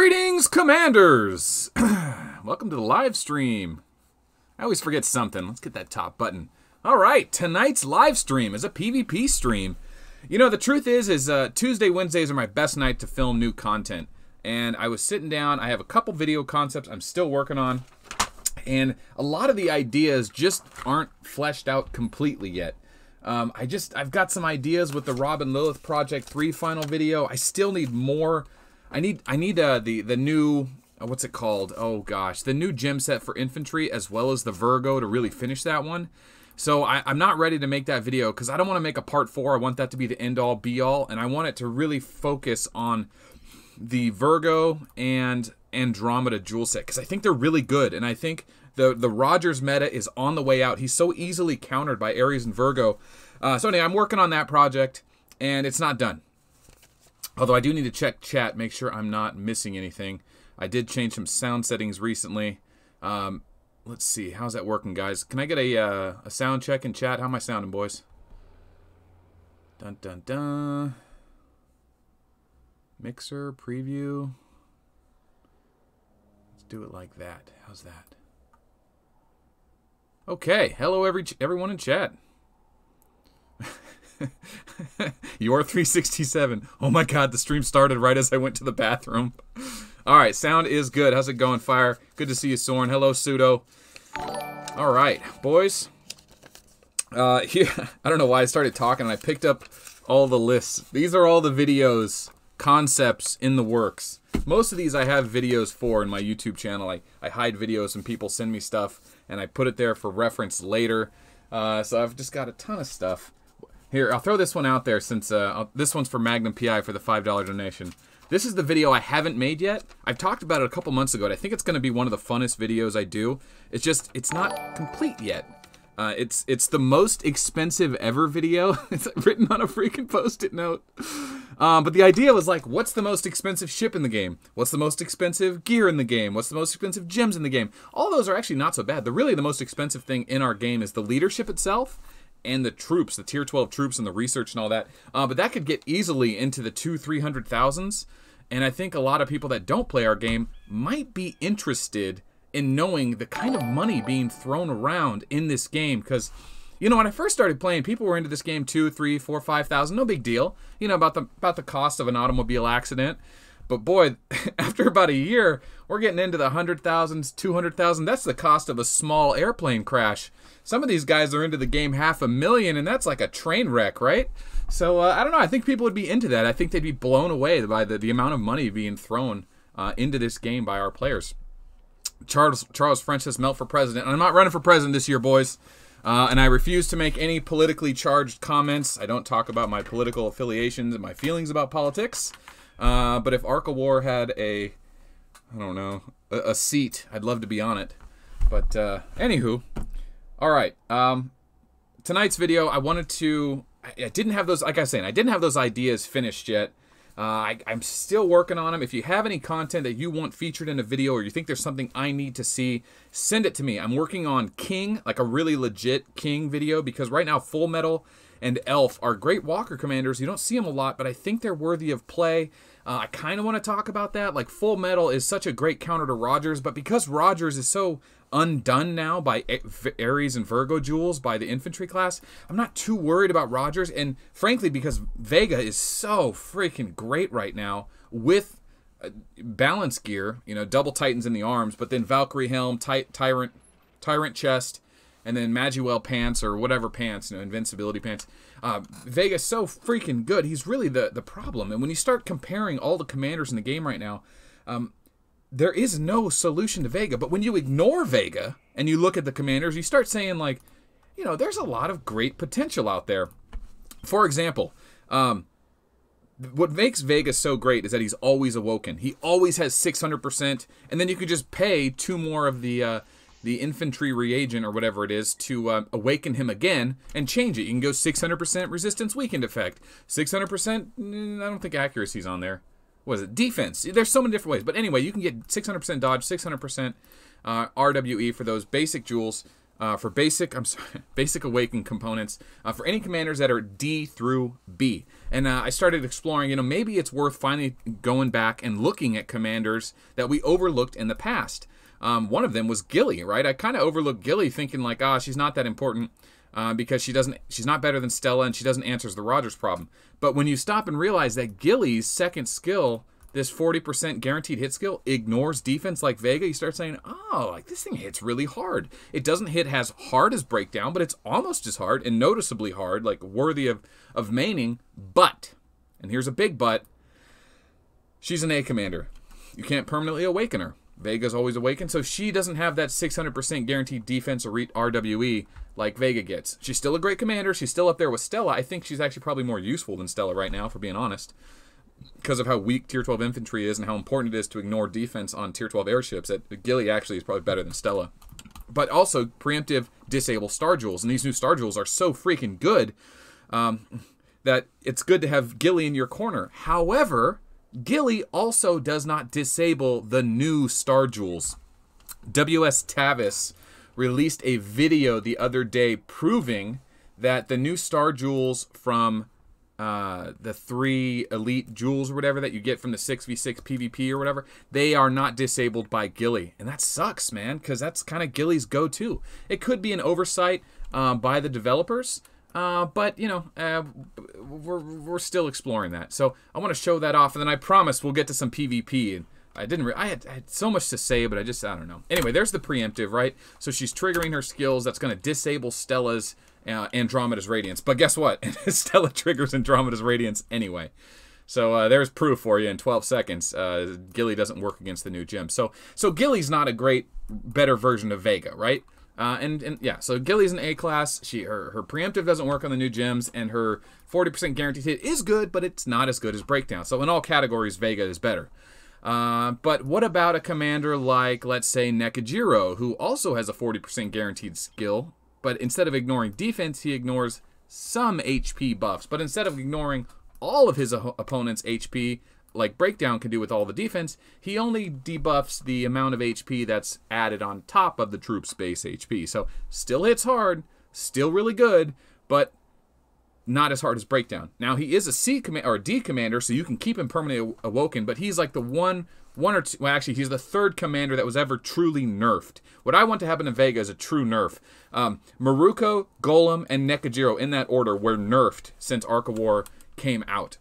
Greetings, Commanders! Welcome to the live stream. I always forget something. Let's get that top button. All right, tonight's live stream is a PvP stream. You know, the truth is Tuesday, Wednesdays are my best night to film new content. And I was sitting down. I have a couple video concepts I'm still working on. And a lot of the ideas just aren't fleshed out completely yet. I've got some ideas with the Robin Lilith Project 3 final video. I still need more. I need the new, what's it called? Oh gosh, the new gem set for infantry as well as the Virgo to really finish that one. So I'm not ready to make that video because I don't want to make a part 4. I want that to be the end all be all, and I want it to really focus on the Virgo and Andromeda jewel set because I think they're really good, and I think the Rogers meta is on the way out. He's so easily countered by Aries and Virgo. So anyway, I'm working on that project, and it's not done. Although I do need to check chat, make sure I'm not missing anything. I did change some sound settings recently. Let's see, how's that working, guys? Can I get a sound check in chat? How am I sounding, boys? Dun dun dun. Mixer preview. Let's do it like that. How's that? Okay, hello everyone in chat. Your 367. Oh my god, the stream started right as I went to the bathroom. Alright, sound is good. How's it going, Fire? Good to see you, Soren. Hello, Pseudo. Alright, boys. Here, I don't know why I started talking and I picked up all the lists. These are all the videos, concepts in the works. Most of these I have videos for in my YouTube channel. I hide videos and people send me stuff and I put it there for reference later. So I've just got a ton of stuff. Here, I'll throw this one out there since this one's for Magnum PI for the $5 donation. This is the video I haven't made yet. I've talked about it a couple months ago, and I think it's going to be one of the funnest videos I do. It's just, it's not complete yet. It's the most expensive ever video. It's written on a freaking Post-it note. But the idea was like, what's the most expensive ship in the game? What's the most expensive gear in the game? What's the most expensive gems in the game? All those are actually not so bad. Really the most expensive thing in our game is the leadership itself and the troops, the tier 12 troops and the research and all that. But that could get easily into the 200,000-300,000s. And I think a lot of people that don't play our game might be interested in knowing the kind of money being thrown around in this game. Because, you know, when I first started playing, people were into this game 2, 3, 4, 5,000. No big deal. You know, about the cost of an automobile accident. But boy, after about a year, we're getting into the 100,000s, 200,000. That's the cost of a small airplane crash. Some of these guys are into the game $500,000, and that's like a train wreck, right? So, I don't know. I think people would be into that. I think they'd be blown away by the amount of money being thrown into this game by our players. Charles French says, melt for president. I'm not running for president this year, boys. And I refuse to make any politically charged comments. I don't talk about my political affiliations and my feelings about politics. But if Arca War had I don't know, a seat, I'd love to be on it. But, anywho. Alright, tonight's video, I didn't have those, like I was saying, I didn't have those ideas finished yet. I'm still working on them. If you have any content that you want featured in a video or you think there's something I need to see, send it to me. I'm working on King, like a really legit King video, because right now Full Metal and Elf are great Walker commanders. You don't see them a lot, but I think they're worthy of play. I kind of want to talk about that. Like, Full Metal is such a great counter to Rogers, but because Rogers is so undone now by Aries and Virgo jewels by the infantry class, I'm not too worried about Rogers. And frankly, because Vega is so freaking great right now with balance gear, you know, double Titans in the arms, but then Valkyrie helm, Tyrant chest, and then Maguel pants or whatever pants, you know, invincibility pants. Vega's so freaking good. He's really the problem. And when you start comparing all the commanders in the game right now, there is no solution to Vega. But when you ignore Vega and you look at the commanders, you start saying, like, you know, there's a lot of great potential out there. For example, what makes Vega so great is that he's always awoken. He always has 600%, and then you could just pay 2 more of the infantry reagent or whatever it is to awaken him again and change it. You can go 600% resistance weakened effect. 600%, I don't think accuracy's on there. What is it? Defense. There's so many different ways. But anyway, you can get 600% dodge, 600% RWE for those basic jewels. for basic, basic awakened components for any commanders that are D through B. And I started exploring, you know, maybe it's worth finally going back and looking at commanders that we overlooked in the past. One of them was Gilly, right? I kind of overlooked Gilly, thinking like, she's not that important because she's not better than Stella, and she doesn't answer the Rogers problem. But when you stop and realize that Gilly's second skill, this 40% guaranteed hit skill, ignores defense like Vega, you start saying, oh, like this thing hits really hard. It doesn't hit as hard as Breakdown, but it's almost as hard and noticeably hard, like worthy of maining. But, and here's a big but, she's an A commander. You can't permanently awaken her. Vega's always awakened, so she doesn't have that 600% guaranteed defense or RWE like Vega gets. She's still a great commander. She's still up there with Stella. I think she's actually probably more useful than Stella right now, for being honest, because of how weak Tier 12 infantry is and how important it is to ignore defense on Tier 12 airships. That Gilly actually is probably better than Stella. But also, preemptive disable Star Jewels, and these new Star Jewels are so freaking good that it's good to have Gilly in your corner. However, Gilly also does not disable the new Star Jewels. WS Tavis released a video the other day proving that the new Star Jewels from the 3 elite jewels or whatever that you get from the 6v6 PvP or whatever, they are not disabled by Gilly. And that sucks, man, because that's kind of Gilly's go-to. It could be an oversight by the developers, but, you know, we're still exploring that. So I want to show that off, and then I promise we'll get to some PvP. And I had so much to say, but I don't know. Anyway, there's the preemptive, right? So she's triggering her skills. That's going to disable Stella's Andromeda's Radiance. But guess what? Stella triggers Andromeda's Radiance anyway. So there's proof for you in 12 seconds. Gilly doesn't work against the new gem. So Gilly's not a better version of Vega, right? And yeah, so Gilly's an A class. Her preemptive doesn't work on the new gems, and her 40% guaranteed hit is good, but it's not as good as Breakdown. So in all categories, Vega is better. But what about a commander like, let's say, Nekajiro, who also has a 40% guaranteed skill, but instead of ignoring defense, he ignores some HP buffs. But instead of ignoring all of his opponent's HP, like Breakdown can do with all the defense, he only debuffs the amount of HP that's added on top of the troop's base HP. So still hits hard, still really good, but not as hard as Breakdown. Now, he is a D commander, so you can keep him permanently awoken, but he's like the one or two, well, actually, he's the third commander that was ever truly nerfed. What I want to happen in Vega is a true nerf. Maruko, Golem, and Nekajiro, in that order, were nerfed since Arc of War came out.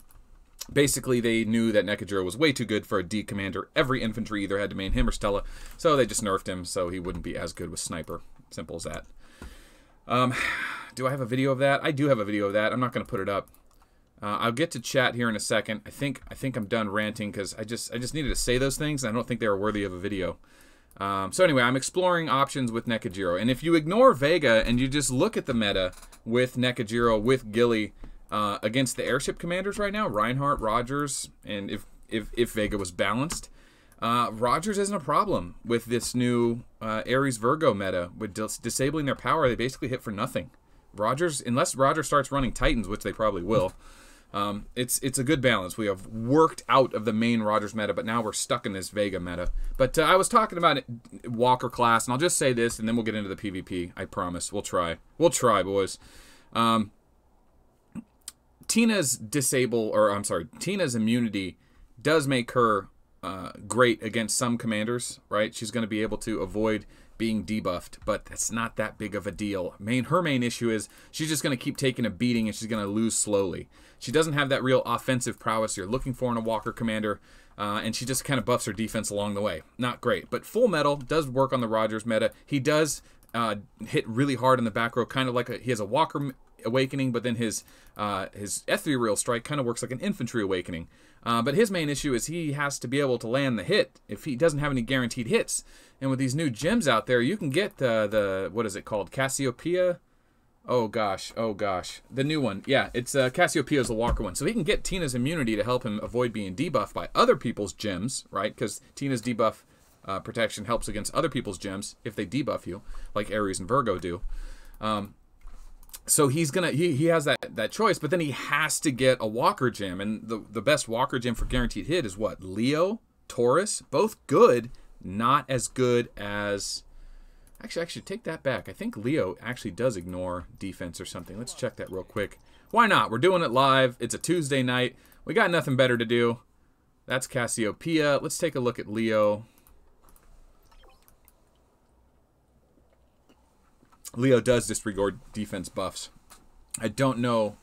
Basically, they knew that Nekajiro was way too good for a D commander. Every infantry either had to main him or Stella, so they just nerfed him so he wouldn't be as good with Sniper. Simple as that. Do I have a video of that? I do have a video of that. I'm not going to put it up. I'll get to chat here in a second. I think I'm done ranting because I just needed to say those things, and I don't think they were worthy of a video. So anyway, I'm exploring options with Nekajiro. And if you ignore Vega and you just look at the meta with Nekajiro, with Gilly, against the airship commanders right now, Reinhardt, Rogers, and if Vega was balanced, Rogers isn't a problem with this new Ares Virgo meta. With disabling their power, they basically hit for nothing. Rogers, unless Rogers starts running Titans, which they probably will, it's a good balance. We have worked out of the main Rogers meta, but now we're stuck in this Vega meta. But I was talking about it, Walker class, and I'll just say this, and then we'll get into the PvP. I promise. We'll try. We'll try, boys. Tina's Tina's immunity does make her great against some commanders, right? She's going to be able to avoid being debuffed, but that's not that big of a deal. Her main issue is she's just going to keep taking a beating, and she's going to lose slowly. She doesn't have that real offensive prowess you're looking for in a Walker commander, and she just kind of buffs her defense along the way. Not great, but Full Metal does work on the Rogers meta. He does hit really hard in the back row, kind of like he has a Walker awakening, but then his ethereal strike kind of works like an infantry awakening. But his main issue is he has to be able to land the hit if he doesn't have any guaranteed hits. And with these new gems out there, you can get the what is it called? Cassiopeia? Oh gosh. The new one. Yeah, it's Cassiopeia is the Walker one. So he can get Tina's immunity to help him avoid being debuffed by other people's gems, right? Because Tina's debuff protection helps against other people's gems if they debuff you, like Ares and Virgo do. So he has that choice, but then he has to get a Walker gem, and the best Walker gem for guaranteed hit is what? Leo, Taurus, both good, not as good as Actually, I should take that back. I think Leo actually does ignore defense or something. Let's check that real quick. Why not? We're doing it live. It's a Tuesday night. We got nothing better to do. That's Cassiopeia. Let's take a look at Leo. Leo does disregard defense buffs. I don't know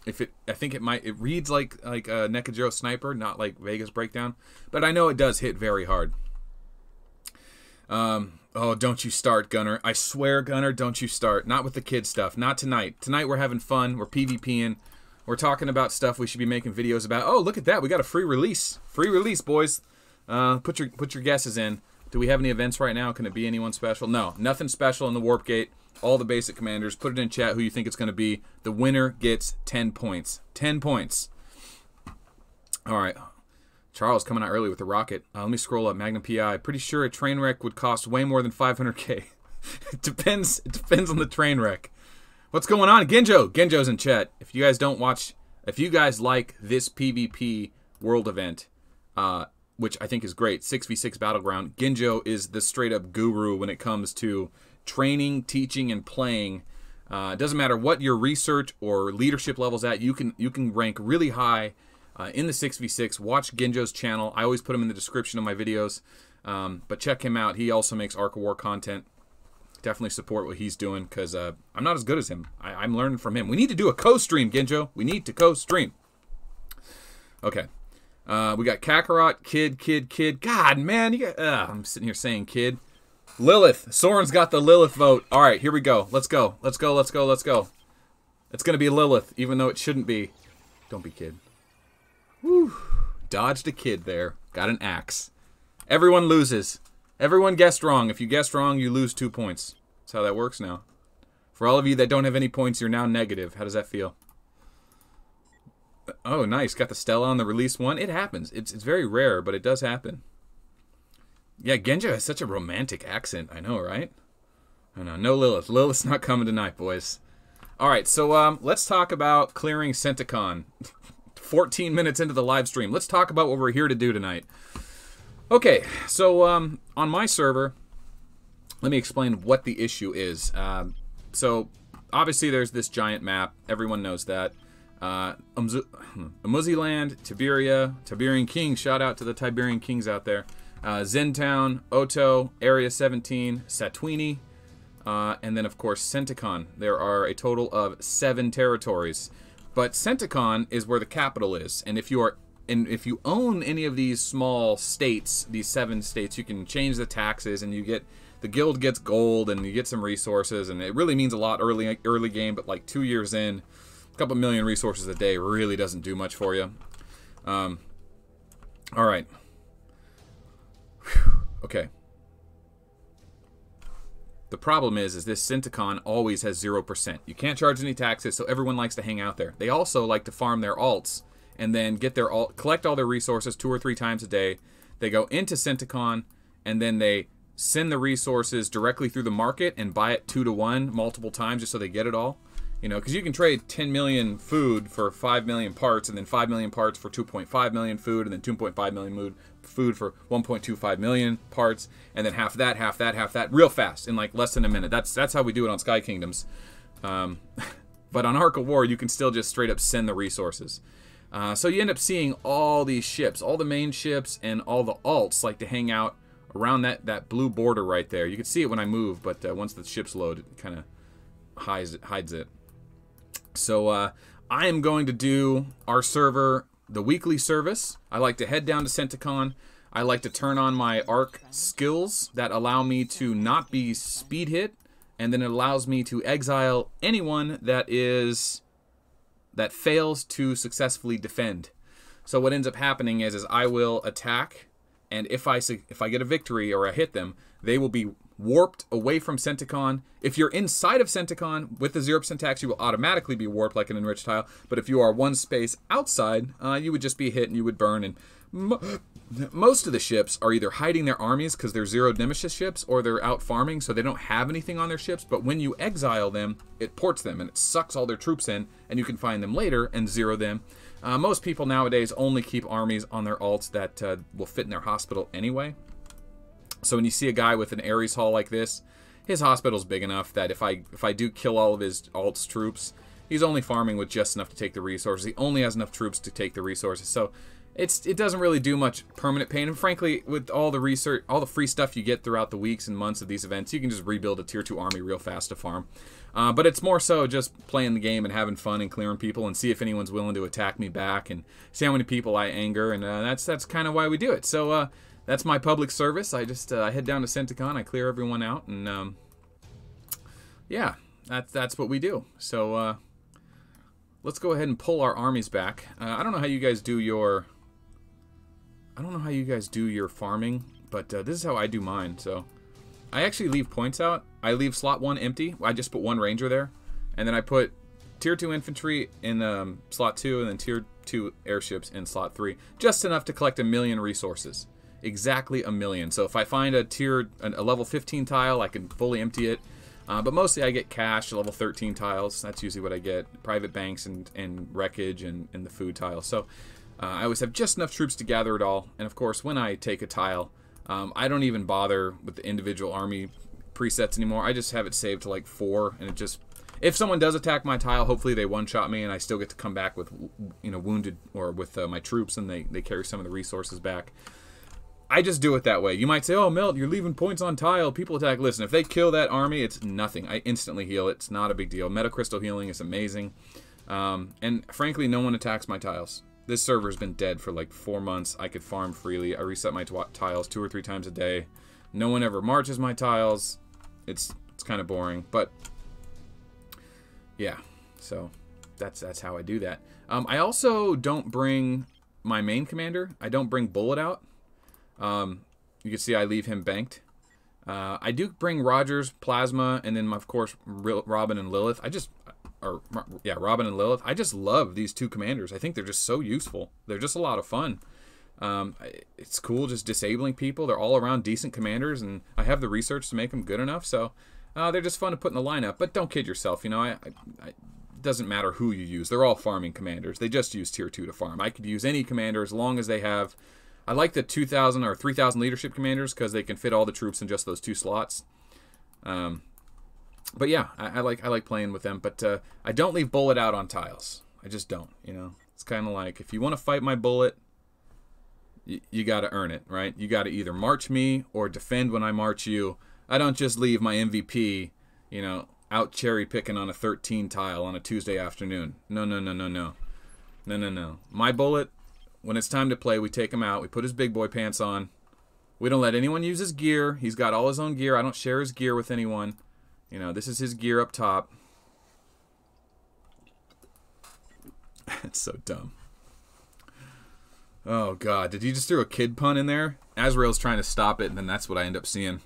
if it... I think it might... It reads like a Nekajiro Sniper, not like Vegas Breakdown. But I know it does hit very hard. Oh, don't you start, Gunner. I swear, Gunner, don't you start. Not with the kid stuff. Not tonight. Tonight we're having fun. We're PvPing. We're talking about stuff we should be making videos about. Oh, look at that. We got a free release. Free release, boys. Put your guesses in. Do we have any events right now? Can it be anyone special? No, nothing special in the Warp Gate. All the basic commanders. Put it in chat who you think it's going to be. The winner gets 10 points. 10 points. All right. Charles coming out early with the rocket. Let me scroll up. Magnum PI. Pretty sure a train wreck would cost way more than 500K. It depends on the train wreck. What's going on? Genjo. Genjo's in chat. If you guys don't watch, if you guys like this PvP world event, which I think is great, 6v6 Battleground, Genjo is the straight up guru when it comes to training, teaching, and playing. It doesn't matter what your research or leadership level's at. You can rank really high in the 6v6. Watch Genjo's channel. I always put him in the description of my videos. But check him out. He also makes Arc of War content. Definitely support what he's doing because I'm not as good as him. I'm learning from him. We need to do a co-stream, Genjo. We need to co-stream. Okay. We got Kakarot, Kid. God, man. You got, I'm sitting here saying Kid. Lilith. Soren's got the Lilith vote. All right, here we go. Let's go. Let's go. It's going to be Lilith, even though it shouldn't be. Don't be Kid. Whew. Dodged a Kid there. Got an axe. Everyone loses. Everyone guessed wrong. If you guessed wrong, you lose 2 points. That's how that works now. For all of you that don't have any points, you're now negative. How does that feel? Oh, nice. Got the Stella on the release one. It happens. It's very rare, but it does happen. Yeah, Genjo has such a romantic accent. I know, right? I know. No Lilith. Lilith's not coming tonight, boys. All right, so let's talk about clearing Centican. 14 minutes into the live stream. Let's talk about what we're here to do tonight. Okay, so on my server, let me explain what the issue is. So obviously there's this giant map. Everyone knows that. Amuziland, Tiberia, Tiberian Kings. Shout out to the Tiberian Kings out there. Zentown, Oto, Area 17, Satwini, and then of course Centican. There are a total of 7 territories. But Centican is where the capital is, and if you own any of these small states, these 7 states, you can change the taxes, and the guild gets gold, and you get some resources, and it really means a lot early game. But like 2 years in, a couple million resources a day really doesn't do much for you. All right. Whew. Okay. The problem is this Centican always has 0%. You can't charge any taxes, so everyone likes to hang out there. They also like to farm their alts and then collect all their resources 2 or 3 times a day. They go into Centican, and then they send the resources directly through the market and buy it 2 to 1 multiple times just so they get it all. You know, because you can trade 10 million food for 5 million parts, and then 5 million parts for 2.5 million food, and then 2.5 million food for 1.25 million parts, and then half that, real fast in like less than a minute. That's how we do it on Sky Kingdoms. But on Arc of War, you can still just straight up send the resources. So you end up seeing all these ships, all the main ships, and all the alts like to hang out around that blue border right there. You can see it when I move, but once the ships load, it kind of hides it. So I am going to do our server, the weekly service. I like to head down to Centican. I like to turn on my arc skills that allow me to not be speed hit, and then it allows me to exile anyone that fails to successfully defend. So what ends up happening is I will attack, and if I get a victory or I hit them, they will be warped away from Centican. If you're inside of Centican with the 0% tax, you will automatically be warped like an enriched tile. But if you are one space outside, you would just be hit and you would burn. And most of the ships are either hiding their armies because they're zero Nemesis ships, or they're out farming, so they don't have anything on their ships. But when you exile them, it ports them and it sucks all their troops in, and you can find them later and zero them. Most people nowadays only keep armies on their alts that will fit in their hospital anyway. So when you see a guy with an Ares Hall like this, his hospital's big enough that if I do kill all of his alt's troops, he's only farming with just enough to take the resources. He only has enough troops to take the resources. So it doesn't really do much permanent pain. And frankly, with all the research, all the free stuff you get throughout the weeks and months of these events, you can just rebuild a tier 2 army real fast to farm. But it's more so just playing the game and having fun and clearing people and see if anyone's willing to attack me back and see how many people I anger. And that's kind of why we do it. So that's my public service. I just I head down to Centican, I clear everyone out, and yeah, that's what we do. So let's go ahead and pull our armies back. I don't know how you guys do your farming, but this is how I do mine. So I actually leave points out. I leave slot 1 empty. I just put 1 ranger there, and then I put tier 2 infantry in slot 2, and then tier 2 airships in slot 3, just enough to collect 1,000,000 resources. Exactly 1,000,000. So if I find a level 15 tile, I can fully empty it. But mostly I get cash, level 13 tiles. That's usually what I get. Private banks and wreckage and the food tiles. So I always have just enough troops to gather it all. And of course, when I take a tile, I don't even bother with the individual army presets anymore. I just have it saved to like 4, and it just... If someone does attack my tile, hopefully they one-shot me, and I still get to come back with, wounded, or with my troops, and they carry some of the resources back. I just do it that way. You might say, oh, Melt, you're leaving points on tile. People attack. Listen, if they kill that army, it's nothing. I instantly heal it. It's not a big deal. Metacrystal healing is amazing. And frankly, no one attacks my tiles. This server's been dead for like 4 months. I could farm freely. I reset my tiles 2 or 3 times a day. No one ever marches my tiles. It's kind of boring. But, yeah. So, that's how I do that. I also don't bring my main commander. I don't bring Bullet out. You can see I leave him banked. I do bring Rogers, Plasma, and then of course Robin and Lilith. Robin and Lilith. I just love these 2 commanders. I think they're just so useful. They're just a lot of fun. It's cool just disabling people. They're all around decent commanders, and I have the research to make them good enough. So they're just fun to put in the lineup. But don't kid yourself. It doesn't matter who you use. They're all farming commanders. They just use tier 2 to farm. I could use any commander as long as they have... I like the 2,000 or 3,000 leadership commanders because they can fit all the troops in just those 2 slots. But yeah, I like playing with them. But I don't leave Bullet out on tiles. I just don't. It's kind of like if you want to fight my Bullet, you got to earn it, right? You got to either march me or defend when I march you. I don't just leave my MVP, out cherry picking on a 13 tile on a Tuesday afternoon. No. My Bullet. When it's time to play, we take him out. We put his big boy pants on. We don't let anyone use his gear. He's got all his own gear. I don't share his gear with anyone. This is his gear up top. It's so dumb. Oh, God. Did you just throw a kid pun in there? Azrael's trying to stop it, and then that's what I end up seeing.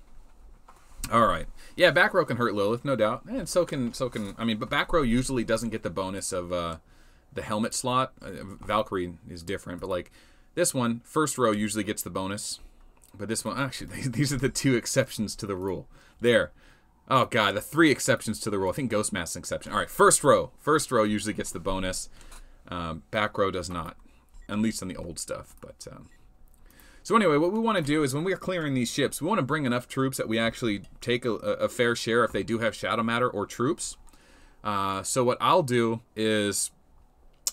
All right. Yeah, back row can hurt Lilith, no doubt. And so can... but back row usually doesn't get the bonus of... the helmet slot. Valkyrie is different, but like this one, first row usually gets the bonus. But this one, actually, these are the 2 exceptions to the rule. There. Oh, God, the 3 exceptions to the rule. I think Ghost Mask's an exception. All right, first row. First row usually gets the bonus. Back row does not, at least on the old stuff. But so anyway, what we want to do is when we're clearing these ships, we want to bring enough troops that we actually take a fair share if they do have shadow matter or troops. So what I'll do is...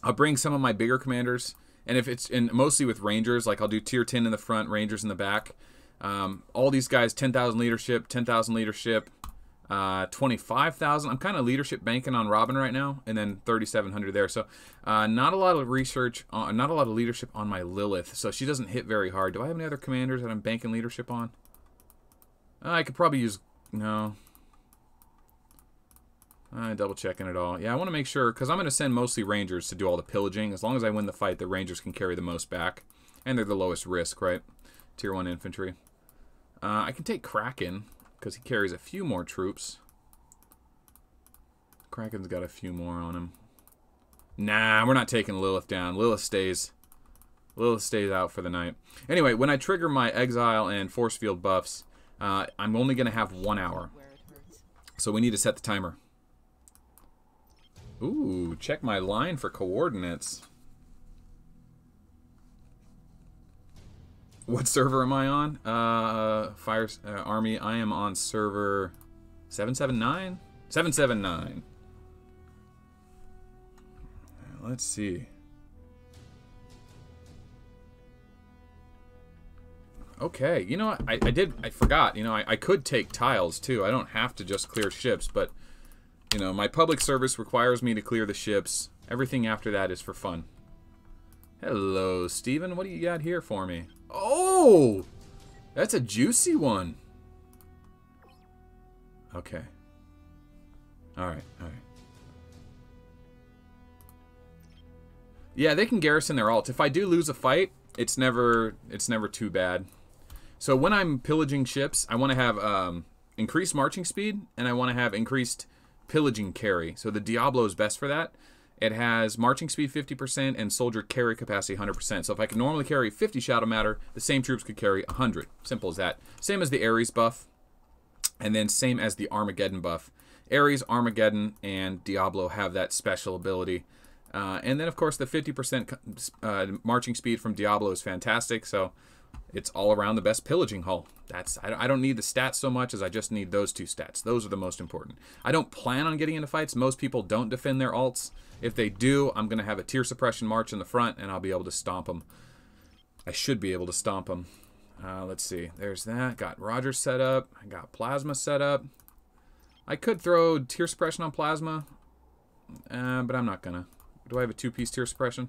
I'll bring some of my bigger commanders, and if it's mostly with rangers, like I'll do tier 10 in the front, rangers in the back. All these guys, 10,000 leadership, 10,000 leadership, 25,000. I'm kind of leadership banking on Robin right now, and then 3,700 there. So not a lot of research, not a lot of leadership on my Lilith, so she doesn't hit very hard. Do I have any other commanders that I'm banking leadership on? I could probably use... No. Double checking it all. Yeah, I want to make sure, because I'm going to send mostly rangers to do all the pillaging. As long as I win the fight, the rangers can carry the most back. And they're the lowest risk, right? Tier 1 infantry. I can take Kraken, because he carries a few more troops. Kraken's got a few more on him. Nah, we're not taking Lilith down. Lilith stays out for the night. Anyway, when I trigger my exile and force field buffs, I'm only going to have 1 hour. So we need to set the timer. Ooh, check my line for coordinates. What server am I on? Army. I am on server 779? 779. Let's see. Okay, you know what? I forgot. You know, I could take tiles too. I don't have to just clear ships, but you know, my public service requires me to clear the ships. Everything after that is for fun. Hello, Steven. What do you got here for me? Oh! That's a juicy one. Okay. Alright, alright. Yeah, they can garrison their alt. If I do lose a fight, it's never too bad. So when I'm pillaging ships, I want to have increased marching speed, and I want to have increased pillaging carry. So the Diablo is best for that. It has marching speed 50% and soldier carry capacity 100%. So if I can normally carry 50 Shadow Matter, the same troops could carry 100. Simple as that. Same as the Ares buff, and then same as the Armageddon buff. Ares, Armageddon, and Diablo have that special ability. And then, of course, the 50% marching speed from Diablo is fantastic. So it's all around the best pillaging hull. I don't need the stats so much as I just need those two stats. Those are the most important. I don't plan on getting into fights. Most people don't defend their alts. If they do, I'm going to have a tier suppression march in the front, and I'll be able to stomp them. I should be able to stomp them. Let's see. There's that. Got Roger set up. I got Plasma set up. I could throw tier suppression on Plasma, but I'm not going to. Do I have a 2-piece tier suppression?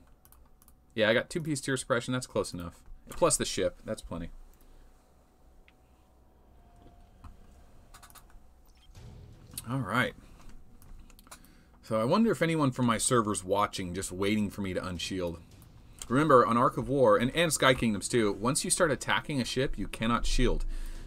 Yeah, I got 2-piece tier suppression. That's close enough. Plus the ship. That's plenty. All right. So I wonder if anyone from my server's watching, just waiting for me to unshield. Remember, on Ark of War, and Sky Kingdoms too, once you start attacking a ship, you cannot shield.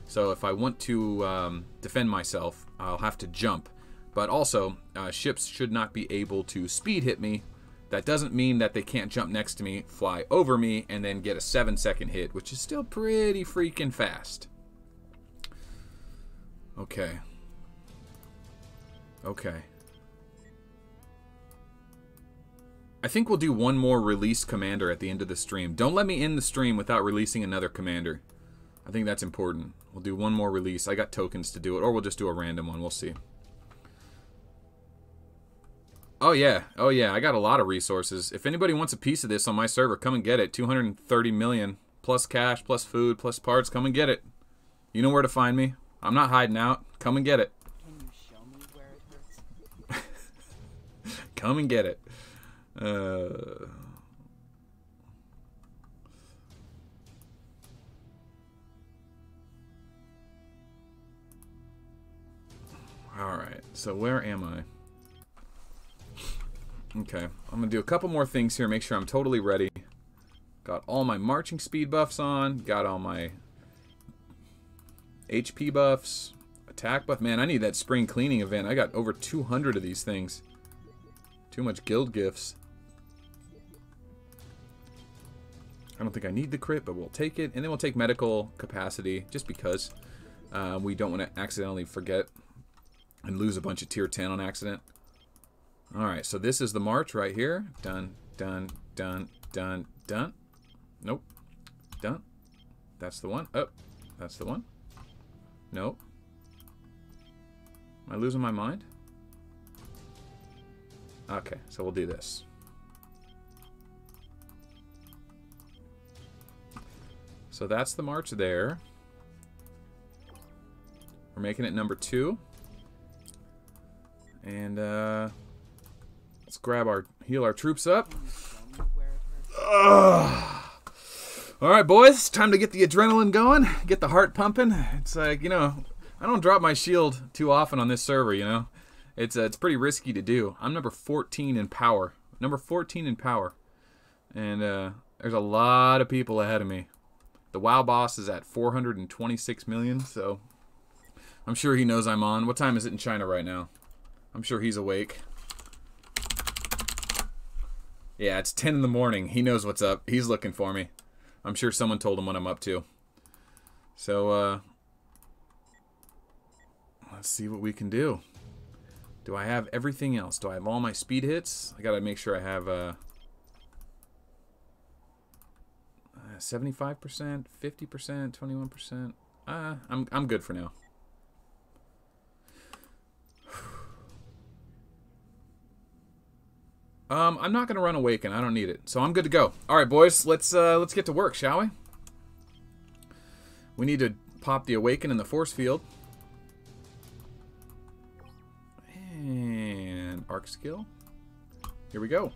So if I want to defend myself, I'll have to jump. But also, ships should not be able to speed hit me. That doesn't mean that they can't jump next to me, fly over me, and then get a 7-second hit, which is still pretty freaking fast. Okay. Okay. I think we'll do one more release commander at the end of the stream. Don't let me end the stream without releasing another commander. I think that's important. We'll do one more release. I got tokens to do it, or we'll just do a random one. We'll see. Oh yeah, I got a lot of resources. If anybody wants a piece of this on my server, come and get it. 230 million, plus cash, plus food, plus parts. Come and get it. You know where to find me. I'm not hiding out. Come and get it. Can you show me where it hurts? Come and get it. Alright, so where am I? Okay, I'm going to do a couple more things here, make sure I'm totally ready. Got all my marching speed buffs on, got all my HP buffs, attack buff. Man, I need that spring cleaning event. I got over 200 of these things. Too much guild gifts. I don't think I need the crit, but we'll take it. And then we'll take medical capacity, just because we don't want to accidentally forget and lose a bunch of tier 10 on accident. Alright, so this is the march right here. Done, done, done, done, done. Nope. Done. That's the one. Oh, that's the one. Nope. Am I losing my mind? Okay, so we'll do this. So that's the march there. We're making it number 2. And let's grab heal our troops up. Alright, boys, time to get the adrenaline going, get the heart pumping. It's like, you know, I don't drop my shield too often on this server, you know. It's pretty risky to do. I'm number 14 in power. Number 14 in power. And there's a lot of people ahead of me. The WoW boss is at 426 million, so I'm sure he knows I'm on. What time is it in China right now? I'm sure he's awake. Yeah, it's 10 in the morning. He knows what's up. He's looking for me. I'm sure someone told him what I'm up to. So, let's see what we can do. Do I have everything else? Do I have all my speed hits? I gotta make sure I have 75%, 50%, 21%. I'm good for now. I'm not gonna run Awaken. I don't need it, so I'm good to go. All right, boys, let's get to work, shall we? We need to pop the Awaken in the force field. And arc skill. Here we go.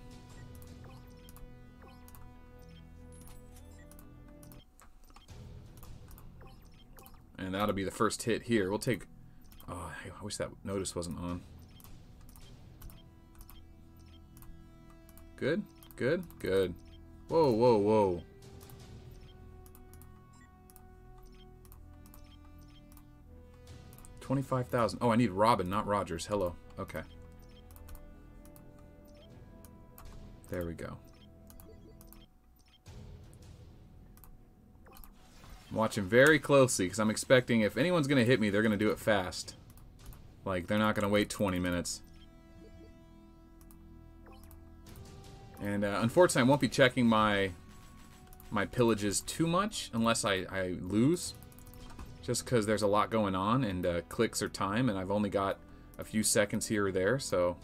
And that'll be the first hit here. We'll take... Oh, I wish that notice wasn't on. Good, good, good. Whoa, whoa, whoa. $25,000. Oh, I need Robin, not Rogers. Hello. Okay. There we go. I'm watching very closely because I'm expecting if anyone's going to hit me, they're going to do it fast. Like, they're not going to wait 20 minutes. And unfortunately, I won't be checking my pillages too much unless I lose. Just because there's a lot going on and clicks are time, and I've only got a few seconds here or there, so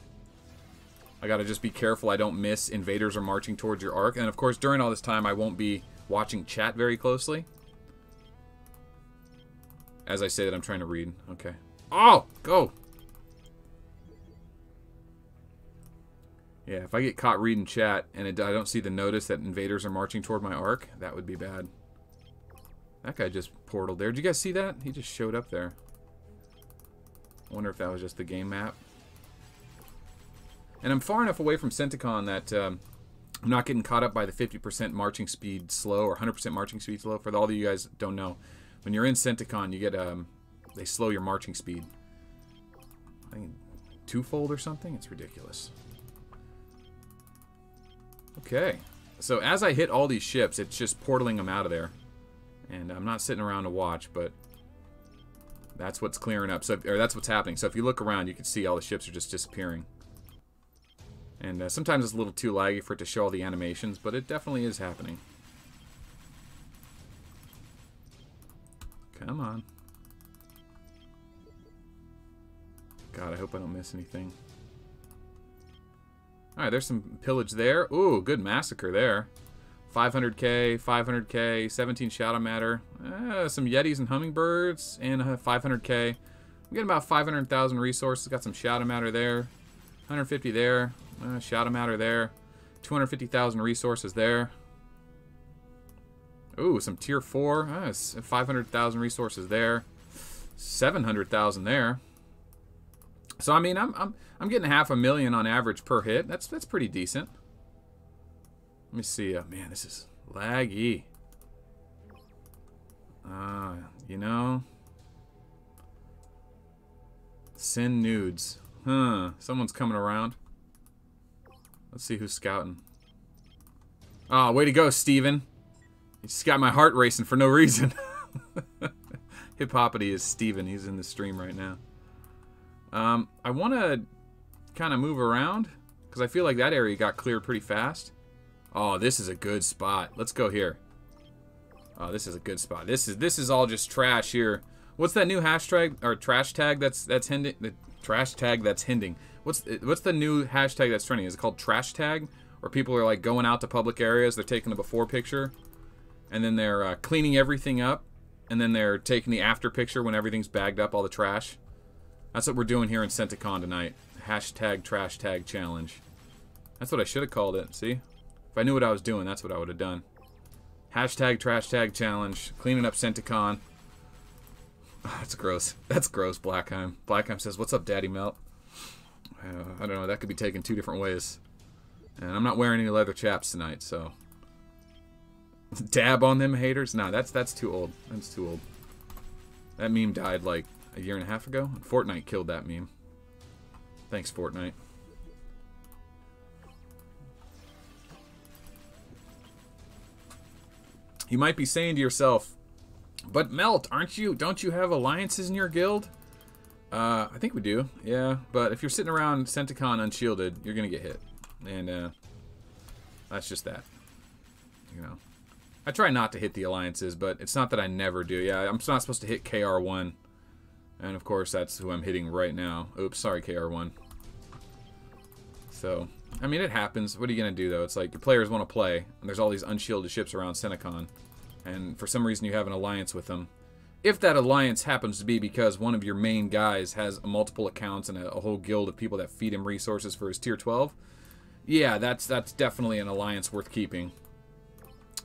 I gotta just be careful I don't miss invaders are marching towards your arc. And of course, during all this time, I won't be watching chat very closely. As I say that, I'm trying to read. Okay. Oh! Go! Yeah, if I get caught reading chat and I don't see the notice that invaders are marching toward my arc, that would be bad. That guy just portaled there. Did you guys see that? He just showed up there. I wonder if that was just the game map. And I'm far enough away from Centican that I'm not getting caught up by the 50% marching speed slow or 100% marching speed slow. For all of you guys that don't know, when you're in Centican, you get they slow your marching speed. I think twofold or something. It's ridiculous. Okay, so as I hit all these ships, it's just portaling them out of there. And I'm not sitting around to watch, but that's what's clearing up. So, or that's what's happening. So if you look around, you can see all the ships are just disappearing. And sometimes it's a little too laggy for it to show all the animations, but it definitely is happening. Come on. God, I hope I don't miss anything. Alright, there's some pillage there. Ooh, good massacre there. 500k, 500k, 17 shadow matter, some yetis and hummingbirds, and 500k. I'm getting about 500,000 resources. Got some shadow matter there, 150 there, shadow matter there, 250,000 resources there. Ooh, some tier 4, 500,000 resources there, 700,000 there. So I mean, I'm getting 500,000 on average per hit. That's pretty decent. Let me see. Man, this is laggy. You know. Send nudes. Huh. Someone's coming around. Let's see who's scouting. Oh, way to go, Steven. You just got my heart racing for no reason. Hip-hoppity is Steven. He's in the stream right now. I want to kind of move around because I feel like that area got cleared pretty fast. Oh, this is a good spot. Let's go here. Oh, this is a good spot. This is all just trash here. What's that new hashtag or trash tag that's hinding? The trash tag that's hinding. What's the new hashtag that's trending? Is it called trash tag? Where people are like going out to public areas, they're taking a before picture, and then they're cleaning everything up, and then they're taking the after picture when everything's bagged up, all the trash. That's what we're doing here in Centican tonight. Hashtag trash tag challenge. That's what I should have called it. See? If I knew what I was doing, that's what I would have done. Hashtag trash tag challenge. Cleaning up Centican. Oh, that's gross. That's gross, Blackheim. Blackheim says, "What's up, Daddy Melt?" I don't know. That could be taken two different ways. And I'm not wearing any leather chaps tonight, so. Dab on them haters? Nah, that's too old. That's too old. That meme died like a year and a half ago. Fortnite killed that meme. Thanks, Fortnite. You might be saying to yourself, "But Melt, don't you have alliances in your guild?" I think we do, yeah. But if you're sitting around Centican unshielded, you're gonna get hit, and that's just that. You know, I try not to hit the alliances, but it's not that I never do. Yeah, I'm not supposed to hit KR1, and of course that's who I'm hitting right now. Oops, sorry, KR1. So I mean, it happens. What are you going to do, though? It's like your players want to play, and there's all these unshielded ships around Centican, and for some reason you have an alliance with them. If that alliance happens to be because one of your main guys has multiple accounts and a whole guild of people that feed him resources for his tier 12, yeah, that's definitely an alliance worth keeping.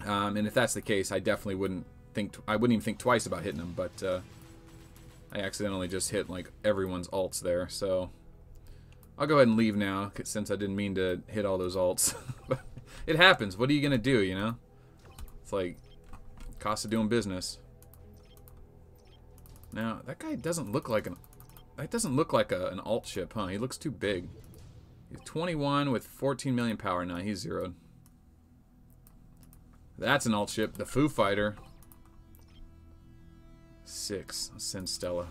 And if that's the case, I definitely wouldn't even think twice about hitting him, but I accidentally just hit like everyone's alts there, so I'll go ahead and leave now since I didn't mean to hit all those alts. It happens. What are you gonna do, you know? It's like cost of doing business. Now that guy doesn't look like an alt ship, huh? He looks too big. He's 21 with 14 million power. Now he's zeroed. That's an alt ship, the Foo Fighter. 6. Let's send Stella.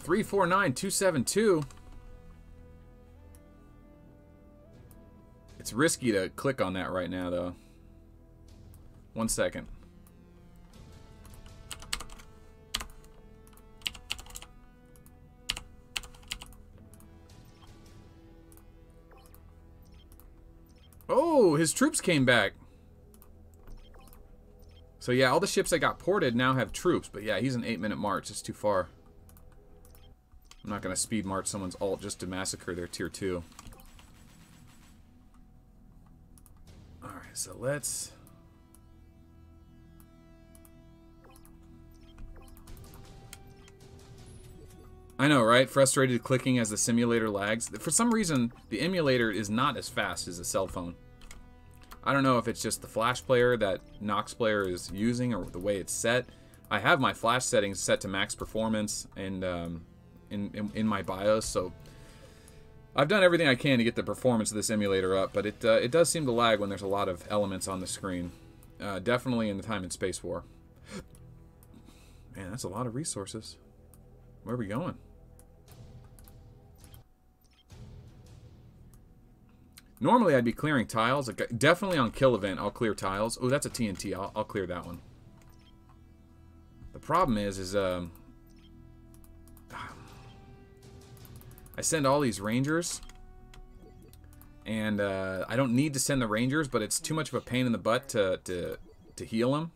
$349,272. It's risky to click on that right now, though. 1 second. Oh, his troops came back. So yeah, all the ships that got ported now have troops. But yeah, he's an 8-minute march. It's too far. I'm not going to speed march someone's alt just to massacre their tier 2. Alright, so let's... I know, right? Frustrated clicking as the simulator lags. For some reason, the emulator is not as fast as a cell phone. I don't know if it's just the Flash player that Nox player is using or the way it's set. I have my Flash settings set to max performance and in my BIOS, so I've done everything I can to get the performance of this emulator up, but it does seem to lag when there's a lot of elements on the screen. Definitely in the Time and Space War. Man, that's a lot of resources. Where are we going? Normally I'd be clearing tiles. Definitely on kill event I'll clear tiles. Oh, that's a TNT. I'll clear that one. The problem is I send all these rangers, and I don't need to send the rangers, but it's too much of a pain in the butt to heal them.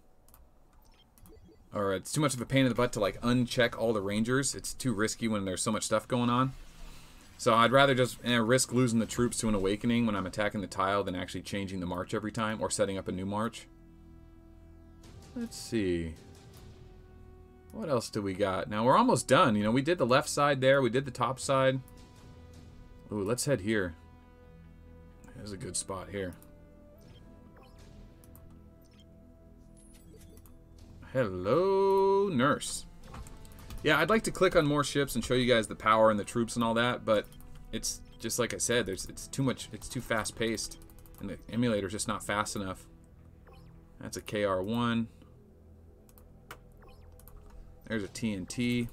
Or it's too much of a pain in the butt to like uncheck all the rangers. It's too risky when there's so much stuff going on. So I'd rather just risk losing the troops to an awakening when I'm attacking the tile than actually changing the march every time or setting up a new march. Let's see. What else do we got? Now we're almost done. You know, we did the left side there. We did the top side. Ooh, let's head here. There's a good spot here. Hello, nurse. Yeah, I'd like to click on more ships and show you guys the power and the troops and all that, but it's just like I said, it's too much, it's too fast paced, and the emulator's just not fast enough. That's a KR1. There's a TNT.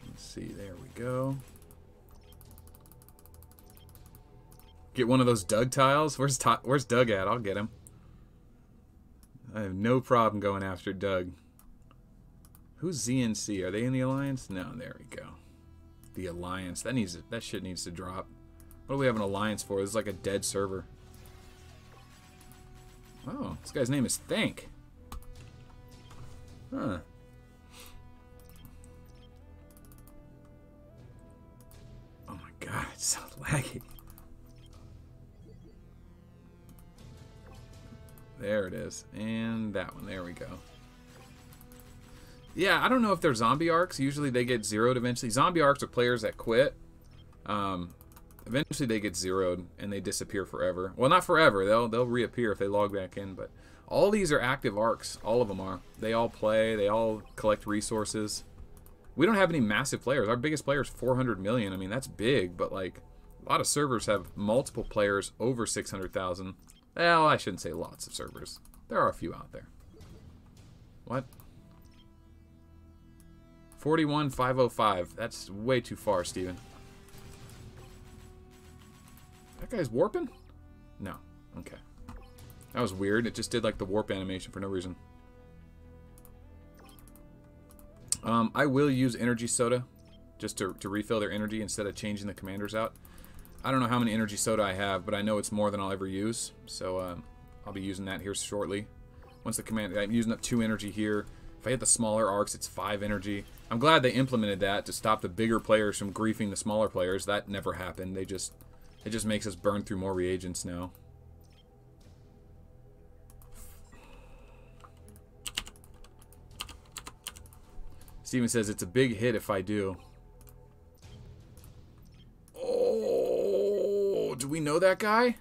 Let's see, there we go. Get one of those Doug tiles. Where's Doug at? I'll get him. I have no problem going after Doug. Who's ZNC? Are they in the Alliance? No, there we go. The Alliance. That shit needs to drop. What do we have an Alliance for? This is like a dead server. Oh, this guy's name is Thank. Huh. Oh my god, it's so laggy. There it is. And that one. There we go. Yeah, I don't know if they're zombie arcs. Usually they get zeroed eventually. Zombie arcs are players that quit. Eventually they get zeroed and they disappear forever. Well, not forever. They'll reappear if they log back in. But all these are active arcs. All of them are. They all play. They all collect resources. We don't have any massive players. Our biggest player is 400 million. I mean, that's big. But like a lot of servers have multiple players over 600,000. Well, I shouldn't say lots of servers. There are a few out there. What? 41,505. That's way too far, Steven. That guy's warping? No. Okay. That was weird. It just did like the warp animation for no reason. I will use energy soda just to refill their energy instead of changing the commanders out. I don't know how many energy soda I have, but I know it's more than I'll ever use. So I'll be using that here shortly. Once the command, I'm using up 2 energy here. If I hit the smaller arcs, it's 5 energy. I'm glad they implemented that to stop the bigger players from griefing the smaller players. That never happened. It just makes us burn through more reagents now. Steven says it's a big hit if I do. Oh, do we know that guy?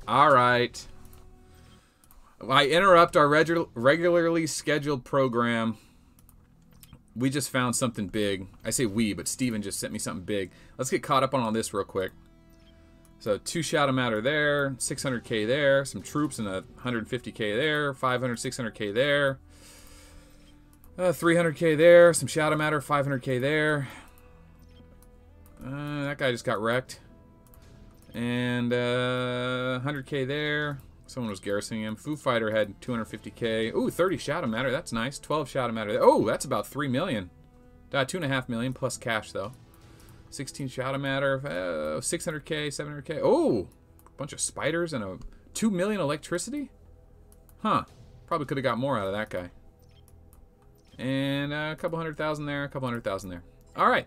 All right. I interrupt our regularly scheduled program. We just found something big. I say we, but Steven just sent me something big. Let's get caught up on all this real quick. So 2 Shadow Matter there, 600k there, some troops and 150k there, 500, 600k there, 300k there, some Shadow Matter, 500k there. That guy just got wrecked. And 100k there. Someone was garrisoning him. Foo Fighter had 250k. Ooh, 30 Shadow Matter. That's nice. 12 Shadow Matter there. Oh, that's about 3 million. 2.5 million plus cash, though. 16 Shadow Matter. 600k, 700k. Oh, a bunch of spiders and a 2 million electricity? Huh. Probably could have got more out of that guy. And a couple 100,000 there, a couple 100,000 there. All right.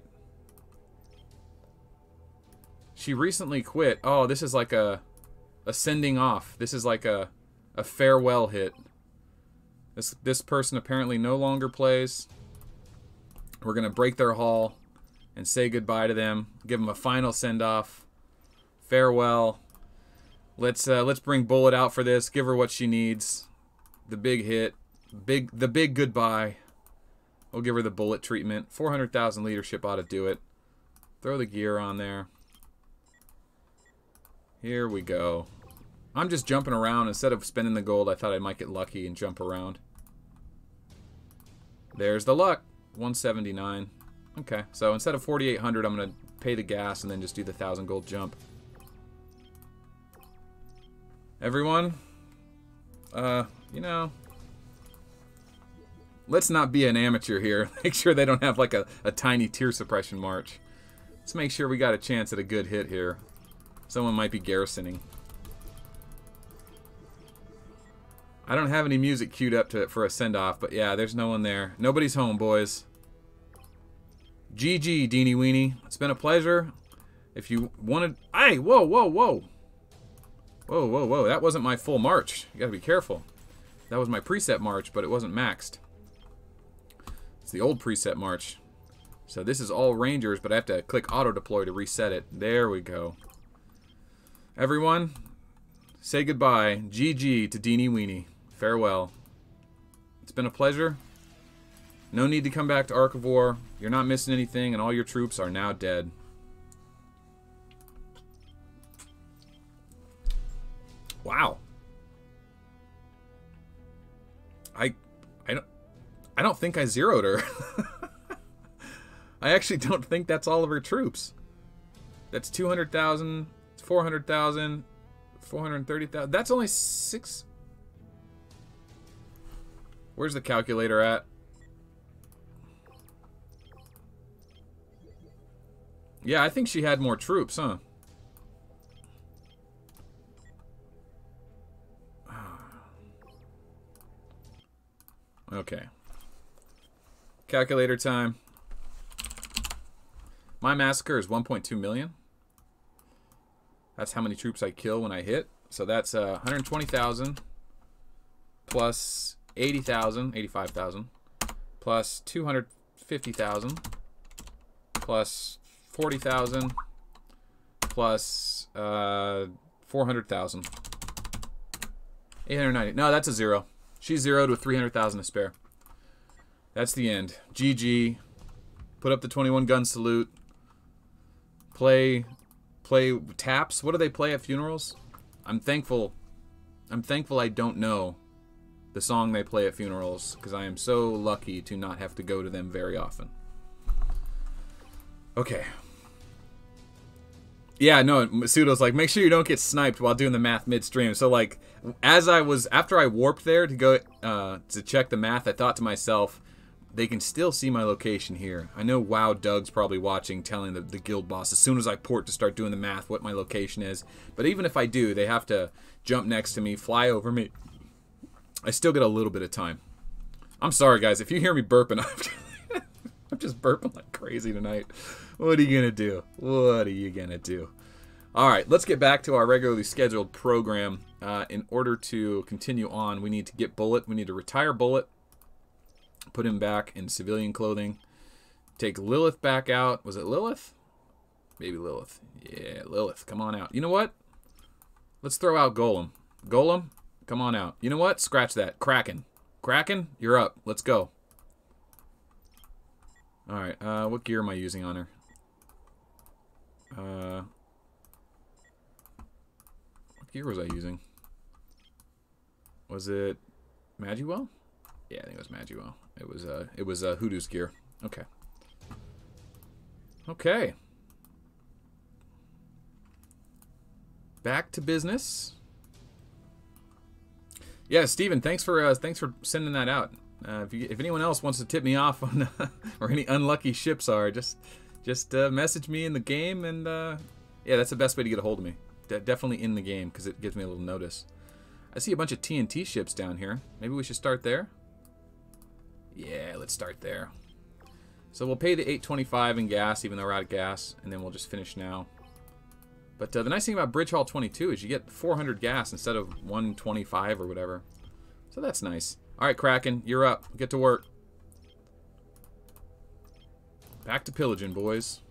She recently quit. Oh, this is like a sending off. This is like a farewell hit. This person apparently no longer plays. We're gonna break their haul and say goodbye to them. Give them a final send off. Farewell. Let's bring Bullet out for this. Give her what she needs. The big hit. The big goodbye. We'll give her the Bullet treatment. 400,000 leadership ought to do it. Throw the gear on there. Here we go. I'm just jumping around. Instead of spending the gold, I thought I might get lucky and jump around. There's the luck. 179. Okay, so instead of 4,800, I'm going to pay the gas and then just do the 1,000 gold jump. Everyone, you know, let's not be an amateur here. Make sure they don't have like a tiny tier suppression march. Let's make sure we got a chance at a good hit here. Someone might be garrisoning. I don't have any music queued up for a send-off, but yeah, there's no one there. Nobody's home, boys. GG, Deanie Weenie. It's been a pleasure. If you wanted... Hey, whoa, whoa, whoa. Whoa, whoa, whoa. That wasn't my full march. You gotta be careful. That was my preset march, but it wasn't maxed. It's the old preset march. So this is all Rangers, but I have to click auto-deploy to reset it. There we go. Everyone, say goodbye. GG to Deanie Weenie. Farewell. It's been a pleasure. No need to come back to Ark of War. You're not missing anything, and all your troops are now dead. Wow. I don't think I zeroed her. I actually don't think that's all of her troops. That's 200,000. 400,000, 430,000. That's only 6. Where's the calculator at? Yeah, I think she had more troops, huh? Okay. Calculator time. My massacre is 1.2 million. That's how many troops I kill when I hit. So that's 120,000 plus 80,000, 85,000 plus 250,000 plus 40,000 plus 400,000. 890. No, that's a zero. She's zeroed with 300,000 to spare. That's the end. GG. Put up the 21 gun salute. Play taps. What do they play at funerals? I'm thankful I don't know the song they play at funerals, because I am so lucky to not have to go to them very often. Okay. Yeah, no, Masudo's like, make sure you don't get sniped while doing the math midstream. So, like, after I warped there to go to check the math, I thought to myself, they can still see my location here. I know WoW Doug's probably watching, telling the guild boss as soon as I port to start doing the math what my location is. But even if I do, they have to jump next to me, fly over me. I still get a little bit of time. I'm sorry, guys, if you hear me burping, I'm just burping like crazy tonight. What are you going to do? What are you going to do? All right, let's get back to our regularly scheduled program. In order to continue on, we need to get Bullet. We need to retire Bullet. Put him back in civilian clothing. Take Lilith back out. Was it Lilith? Maybe Lilith. Yeah, Lilith. Come on out. You know what? Let's throw out Golem. Golem, come on out. You know what? Scratch that. Kraken. Kraken, you're up. Let's go. Alright, what gear am I using on her? What gear was I using? Was it Magiwell? Yeah, I think it was Magiwell. It was Hoodoo's gear. Okay. Okay. Back to business. Yeah, Steven, thanks for sending that out. If anyone else wants to tip me off on where any unlucky ships are, just message me in the game, and yeah, that's the best way to get a hold of me. Definitely in the game, because it gives me a little notice. I see a bunch of TNT ships down here. Maybe we should start there. Yeah, let's start there. So we'll pay the 825 in gas, even though we're out of gas, and then we'll just finish now. But the nice thing about Bridge Hall 22 is you get 400 gas instead of 125 or whatever. So that's nice. All right, Kraken, you're up. Get to work. Back to pillaging, boys.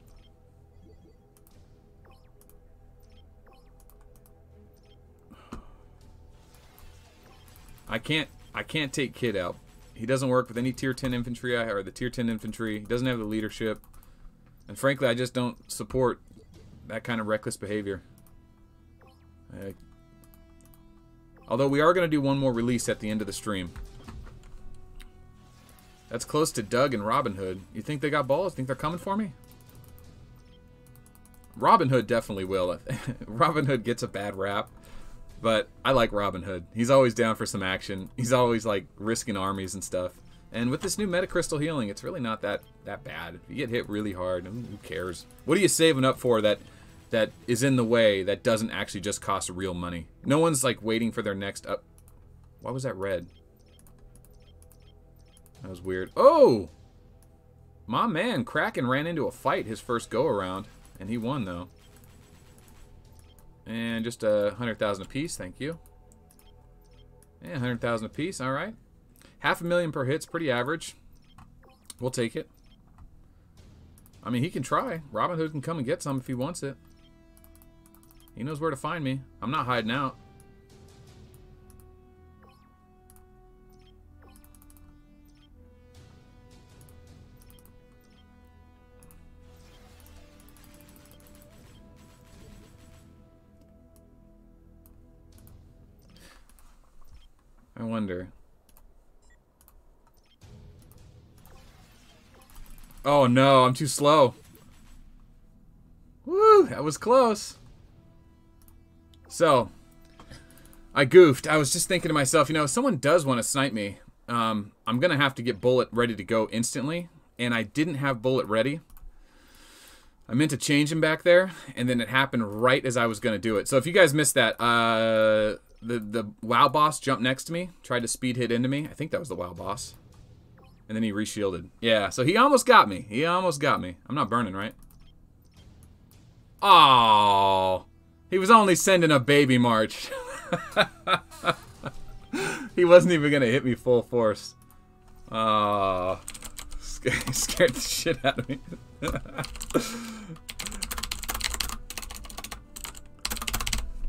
I can't take Kid out. He doesn't work with any tier 10 infantry or the tier 10 infantry. He doesn't have the leadership. And frankly, I just don't support that kind of reckless behavior. Although we are going to do one more release at the end of the stream. That's close to Doug and Robin Hood. You think they got balls? Think they're coming for me? Robin Hood definitely will. Robin Hood gets a bad rap. But I like Robin Hood. He's always down for some action. He's always like risking armies and stuff. And with this new Metacrystal healing, it's really not that bad. If you get hit really hard, who cares? What are you saving up for that is in the way that doesn't actually just cost real money? No one's like waiting for their next up. Why was that red? That was weird. Oh! My man, Kraken ran into a fight his first go around. And he won though. And just 100,000 apiece, thank you. Yeah, 100,000 apiece, all right. 500,000 per hit's pretty average. We'll take it. I mean, he can try. Robin Hood can come and get some if he wants it. He knows where to find me. I'm not hiding out. I wonder. Oh no, I'm too slow. Woo, that was close. So, I goofed. I was just thinking to myself, you know, if someone does want to snipe me, I'm going to have to get Bullet ready to go instantly. And I didn't have Bullet ready. I meant to change him back there, and then it happened right as I was going to do it. So if you guys missed that, the WoW boss jumped next to me, tried to speed hit into me. I think that was the WoW boss. And then he reshielded. Yeah, so he almost got me. He almost got me. I'm not burning, right? Oh, he was only sending a baby march. He wasn't even going to hit me full force. Oh, scared the shit out of me.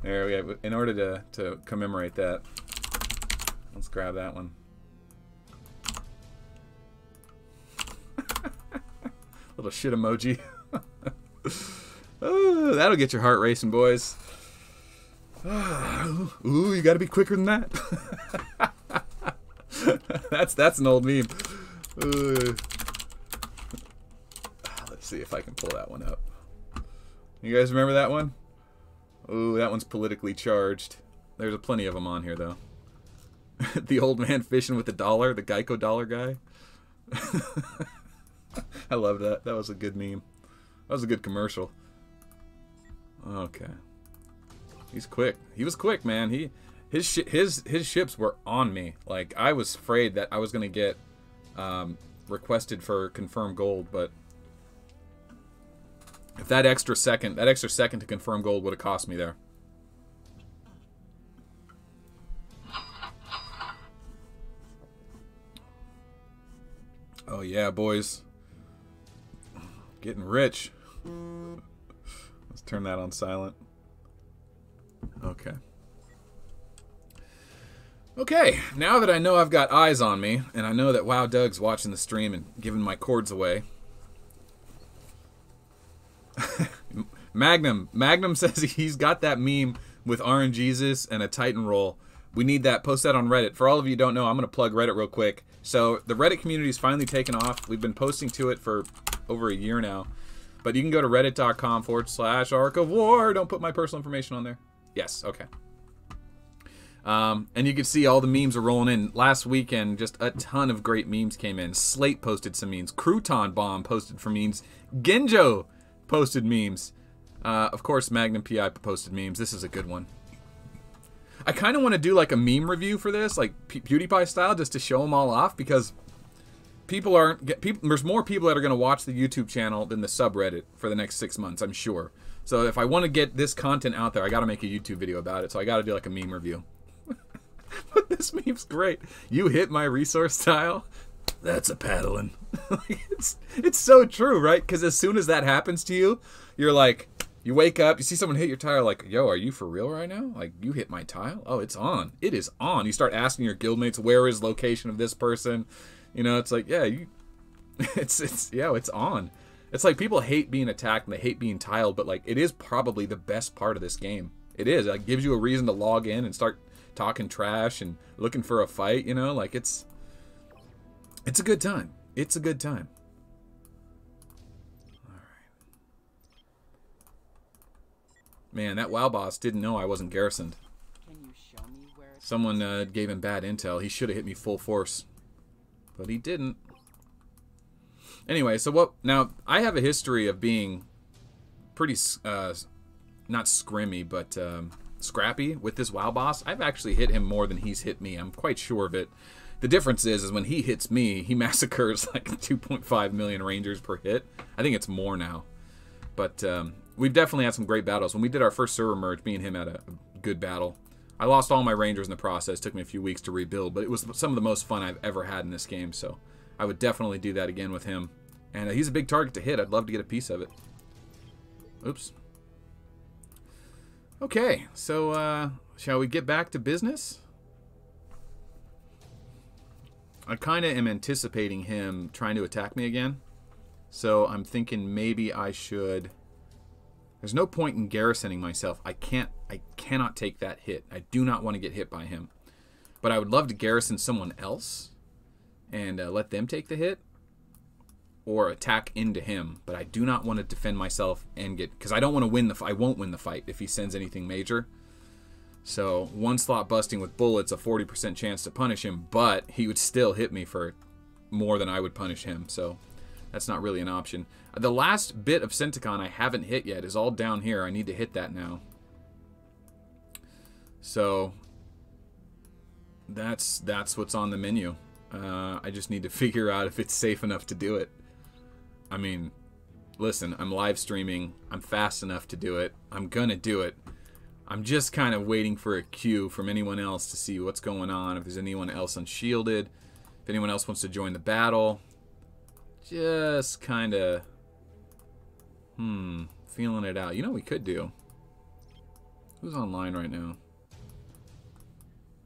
There we go. In order to commemorate that, let's grab that one. Little shit emoji. Oh, that'll get your heart racing, boys. Ooh, you gotta be quicker than that. That's an old meme. Let's see if I can pull that one up. You guys remember that one? Ooh, that one's politically charged. There's plenty of them on here, though. The old man fishing with the dollar, the Geico dollar guy. I love that. That was a good meme. That was a good commercial. Okay. He's quick. He was quick, man. His ships were on me. Like, I was afraid that I was gonna get requested for confirm gold, but if that extra second to confirm gold would have cost me there. Oh yeah, boys. Getting rich. Let's turn that on silent. Okay. Okay, now that I know I've got eyes on me, and I know that Wow Doug's watching the stream and giving my cords away. Magnum says he's got that meme with RNGesus and a Titan roll. We need that. Post that on Reddit. For all of you who don't know, I'm going to plug Reddit real quick. So the Reddit community's finally taken off. We've been posting to it for over a year now. But you can go to reddit.com/Ark of War. Don't put my personal information on there. Yes, okay. And you can see all the memes are rolling in. Last weekend, just a ton of great memes came in. Slate posted some memes. Crouton Bomb posted for memes. Genjo posted memes. Of course, Magnum PI posted memes. This is a good one. I kind of want to do like a meme review for this, like PewDiePie style, just to show them all off, because there's more people that are going to watch the YouTube channel than the subreddit for the next 6 months, I'm sure. So if I want to get this content out there, I got to make a YouTube video about it. So I got to do like a meme review. But this meme's great. You hit my resource tile. That's a paddling. It's so true, right? Because as soon as that happens to you, you're like, you wake up, you see someone hit your tile, like, yo, are you for real right now? Like, you hit my tile? Oh, it's on. It is on. You start asking your guildmates, where is location of this person? You know, it's like, yeah, it's on. It's like people hate being attacked and they hate being tiled, but like, it is probably the best part of this game. It is. It gives you a reason to log in and start talking trash and looking for a fight, you know? Like, it's a good time. It's a good time. Man, that WoW boss didn't know I wasn't garrisoned. Can you show me where it's Someone gave him bad intel. He should have hit me full force. But he didn't. Anyway, so what... Now, I have a history of being pretty... not scrimmy, but scrappy with this WoW boss. I've actually hit him more than he's hit me. I'm quite sure of it. The difference is when he hits me, he massacres like 2.5 million Rangers per hit. I think it's more now. But... we've definitely had some great battles. When we did our first server merge, me and him had a good battle. I lost all my Rangers in the process. It took me a few weeks to rebuild, but it was some of the most fun I've ever had in this game, so I would definitely do that again with him. And he's a big target to hit. I'd love to get a piece of it. Oops. Okay, so shall we get back to business? I kind of am anticipating him trying to attack me again, so I'm thinking maybe I should... There's no point in garrisoning myself. I cannot take that hit. I do not want to get hit by him. But I would love to garrison someone else and let them take the hit or attack into him. But I do not want to defend myself and get... Because I don't want to win the fight. I won't win the fight if he sends anything major. So one slot busting with bullets, a 40% chance to punish him. But he would still hit me for more than I would punish him. So... that's not really an option. The last bit of Centican I haven't hit yet is all down here. I need to hit that now. So that's what's on the menu. I just need to figure out if it's safe enough to do it. I mean, listen, I'm live streaming. I'm fast enough to do it. I'm gonna do it. I'm just kind of waiting for a cue from anyone else to see what's going on. If there's anyone else unshielded. If anyone else wants to join the battle. Just kind of, feeling it out. You know what we could do? Who's online right now?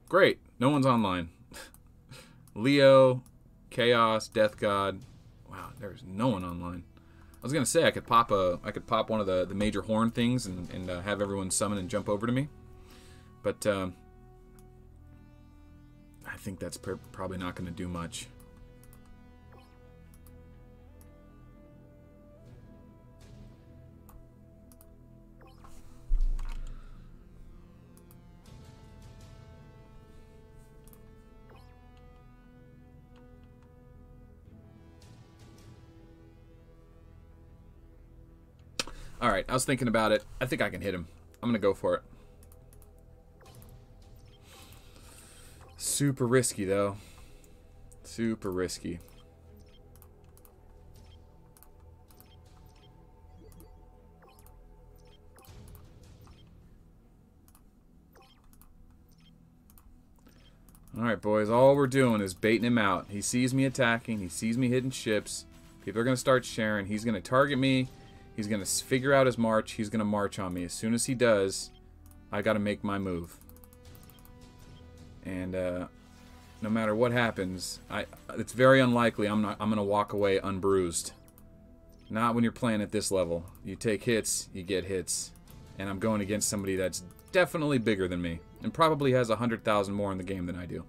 Great. No one's online. Leo, Chaos, Death God. Wow, there's no one online. I was going to say I could pop one of the major horn things and have everyone summon and jump over to me. But I think that's probably not going to do much. Alright, I was thinking about it. I think I can hit him. I'm going to go for it. Super risky, though. Super risky. Alright, boys. All we're doing is baiting him out. He sees me attacking. He sees me hitting ships. People are going to start sharing. He's going to target me. He's going to figure out his march. He's going to march on me. As soon as he does, I got to make my move. And no matter what happens, it's very unlikely I'm going to walk away unbruised. Not when you're playing at this level. You take hits, you get hits. And I'm going against somebody that's definitely bigger than me. And probably has 100,000 more in the game than I do.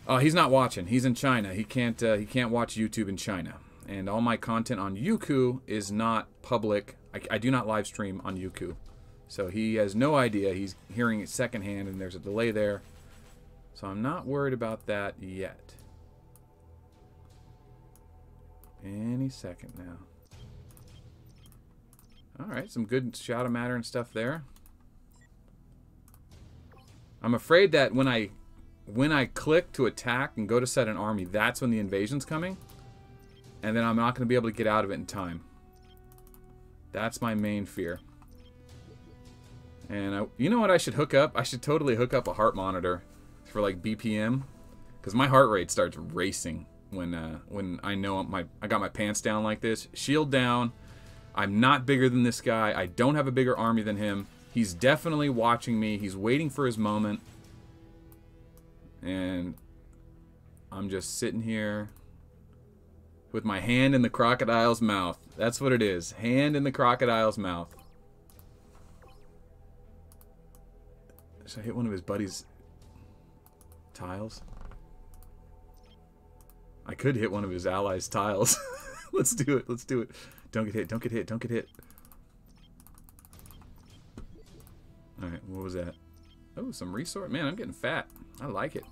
Oh, he's not watching. He's in China. He can't watch YouTube in China. And all my content on Youku is not public. I do not live stream on Youku. So he has no idea. He's hearing it secondhand, and there's a delay there. So I'm not worried about that yet. Any second now. Alright, some good shadow matter and stuff there. I'm afraid that when I click to attack and go to set an army, that's when the invasion's coming. And then I'm not going to be able to get out of it in time. That's my main fear. And you know what I should hook up? I should totally hook up a heart monitor for like BPM, because my heart rate starts racing when I know I got my pants down like this, shield down. I'm not bigger than this guy. I don't have a bigger army than him. He's definitely watching me. He's waiting for his moment. And I'm just sitting here with my hand in the crocodile's mouth. That's what it is. Hand in the crocodile's mouth. Should I hit one of his buddies' tiles? I could hit one of his allies' tiles. Let's do it. Let's do it. Don't get hit. Don't get hit. Don't get hit. Alright, what was that? Oh, some resource. Man, I'm getting fat. I like it.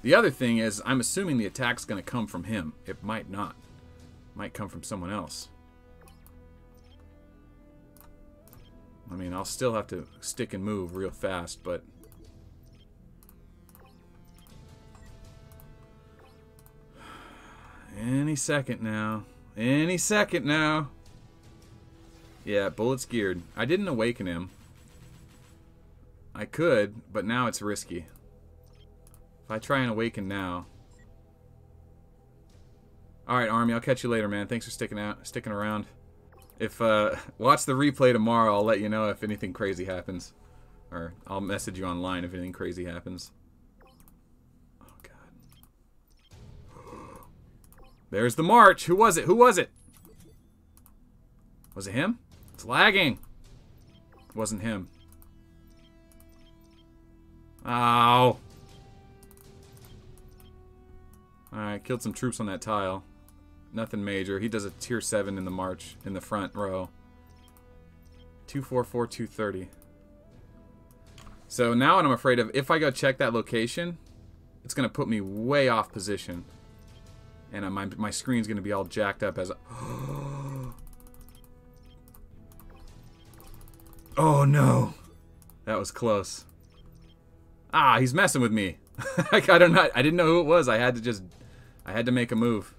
The other thing is, I'm assuming the attack's going to come from him. It might not. It might come from someone else. I mean, I'll still have to stick and move real fast, but... Any second now. Any second now. Yeah, bullets geared. I didn't awaken him. I could, but now it's risky. If I try and awaken now... Alright, Army, I'll catch you later, man. Thanks for sticking around. If, watch the replay tomorrow, I'll let you know if anything crazy happens. Or, I'll message you online if anything crazy happens. Oh, God. There's the march! Who was it? Who was it? Was it him? It's lagging! It wasn't him. Ow! Alright, killed some troops on that tile. Nothing major. He does a tier 7 in the march in the front row. 244, 230. So now what I'm afraid of, if I go check that location, it's going to put me way off position. And my screen's going to be all jacked up as a... Oh no! That was close. Ah, he's messing with me. I didn't know who it was. I had to make a move.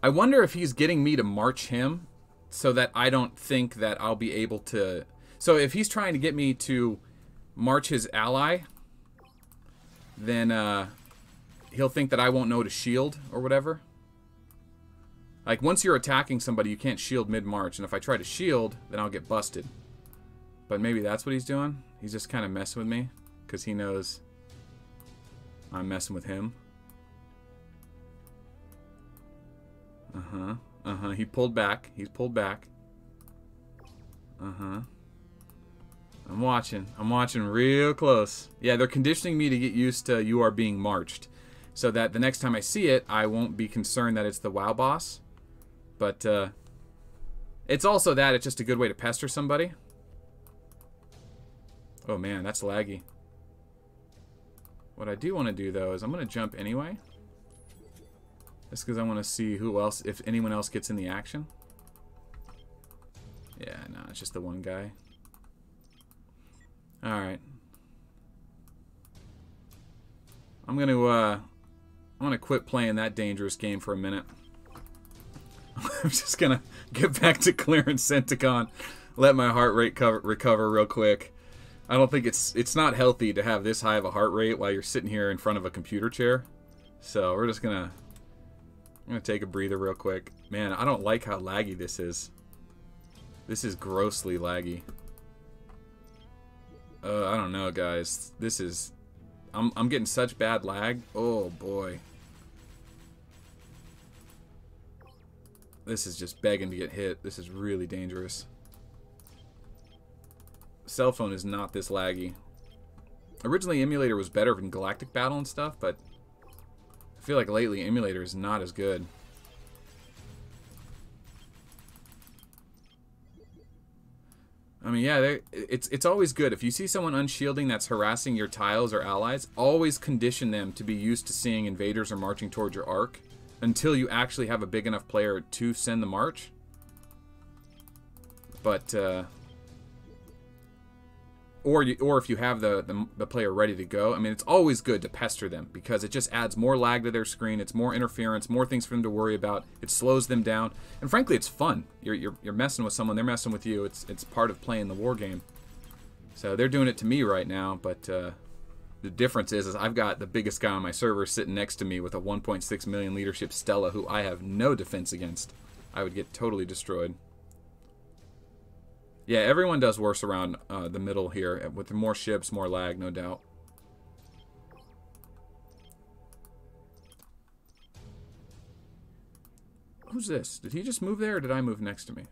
I wonder if he's getting me to march him so that I don't think that I'll be able to... So if he's trying to get me to march his ally, then he'll think that I won't know to shield or whatever. Like, once you're attacking somebody, you can't shield mid-march, and if I try to shield, then I'll get busted. But maybe that's what he's doing. He's just kind of messing with me because he knows I'm messing with him. He pulled back. He's pulled back. I'm watching. I'm watching real close. Yeah, they're conditioning me to get used to you are being marched. So that the next time I see it, I won't be concerned that it's the WoW boss. But it's also that it's just a good way to pester somebody. Oh man, that's laggy. What I do want to do, though, is I'm going to jump anyway. Just because I want to see who else, if anyone else gets in the action. Yeah, no, it's just the one guy. Alright. I'm gonna quit playing that dangerous game for a minute. I'm just gonna get back to clearing Centican. Let my heart rate recover real quick. I don't think it's not healthy to have this high of a heart rate while you're sitting here in front of a computer chair. So we're just I'm gonna take a breather real quick. Man, I don't like how laggy this is. This is grossly laggy. I don't know, guys. This is... I'm getting such bad lag. Oh, boy. This is just begging to get hit. This is really dangerous. Cell phone is not this laggy. Originally, emulator was better in Galactic Battle and stuff, but I feel like lately emulator is not as good. I mean, yeah, it's always good. If you see someone unshielding that's harassing your tiles or allies, always condition them to be used to seeing invaders or marching towards your arc until you actually have a big enough player to send the march. But, or if you have the player ready to go, I mean, it's always good to pester them because it just adds more lag to their screen. It's more interference, more things for them to worry about. It slows them down, and frankly, it's fun. You're messing with someone, they're messing with you. It's part of playing the war game. So they're doing it to me right now, but the difference is I've got the biggest guy on my server sitting next to me with a 1.6 million leadership Stella, who I have no defense against. I would get totally destroyed. Yeah, everyone does worse around the middle here. With more ships, more lag, no doubt. Who's this? Did he just move there, or did I move next to me?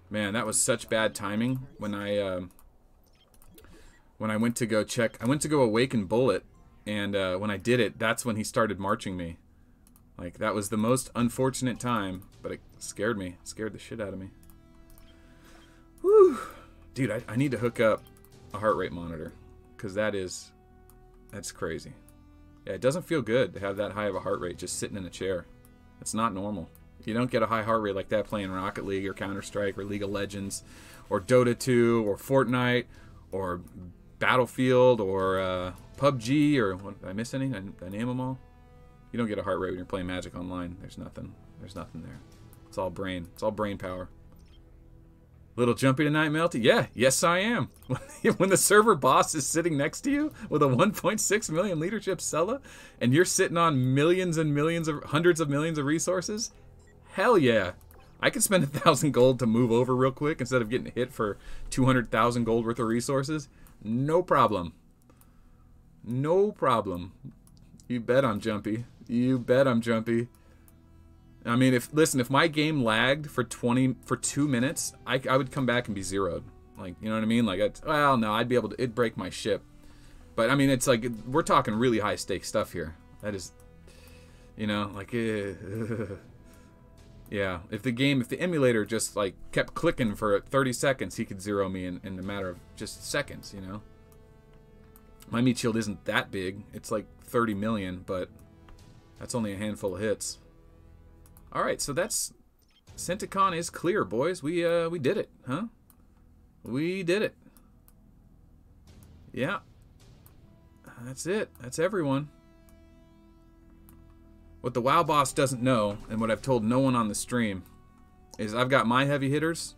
Man, that was such bad timing when I went to go check. I went to go awaken Bullet, and when I did it, that's when he started marching me. Like, that was the most unfortunate time, but it scared me. It scared the shit out of me. Whew. Dude, I need to hook up a heart rate monitor, because that's crazy. Yeah, it doesn't feel good to have that high of a heart rate just sitting in a chair. It's not normal. You don't get a high heart rate like that playing Rocket League or Counter-Strike or League of Legends or Dota 2 or Fortnite or Battlefield or PUBG or... What, did I miss any? Did I name them all? You don't get a heart rate when you're playing Magic Online. There's nothing. There's nothing there. It's all brain. It's all brain power. Little jumpy tonight, Melty? Yeah, yes I am. When the server boss is sitting next to you with a 1.6 million leadership Sella, and you're sitting on millions and millions of, hundreds of millions of resources, hell yeah. I could spend 1,000 gold to move over real quick instead of getting hit for 200,000 gold worth of resources. No problem. No problem. You bet I'm jumpy. You bet I'm jumpy. I mean, if my game lagged for 2 minutes, I would come back and be zeroed. Like, you know what I mean? Like, well, no, I'd be able to, it'd break my ship. But I mean, it's like, we're talking really high stakes stuff here. That is, you know, like, yeah. If the emulator just like kept clicking for 30 seconds, he could zero me in a matter of just seconds, you know? My meat shield isn't that big. It's like 30 million, but that's only a handful of hits. Alright, so that's... Centican is clear, boys. We did it, huh? We did it. Yeah. That's it. That's everyone. What the WoW boss doesn't know, and what I've told no one on the stream, is I've got my heavy hitters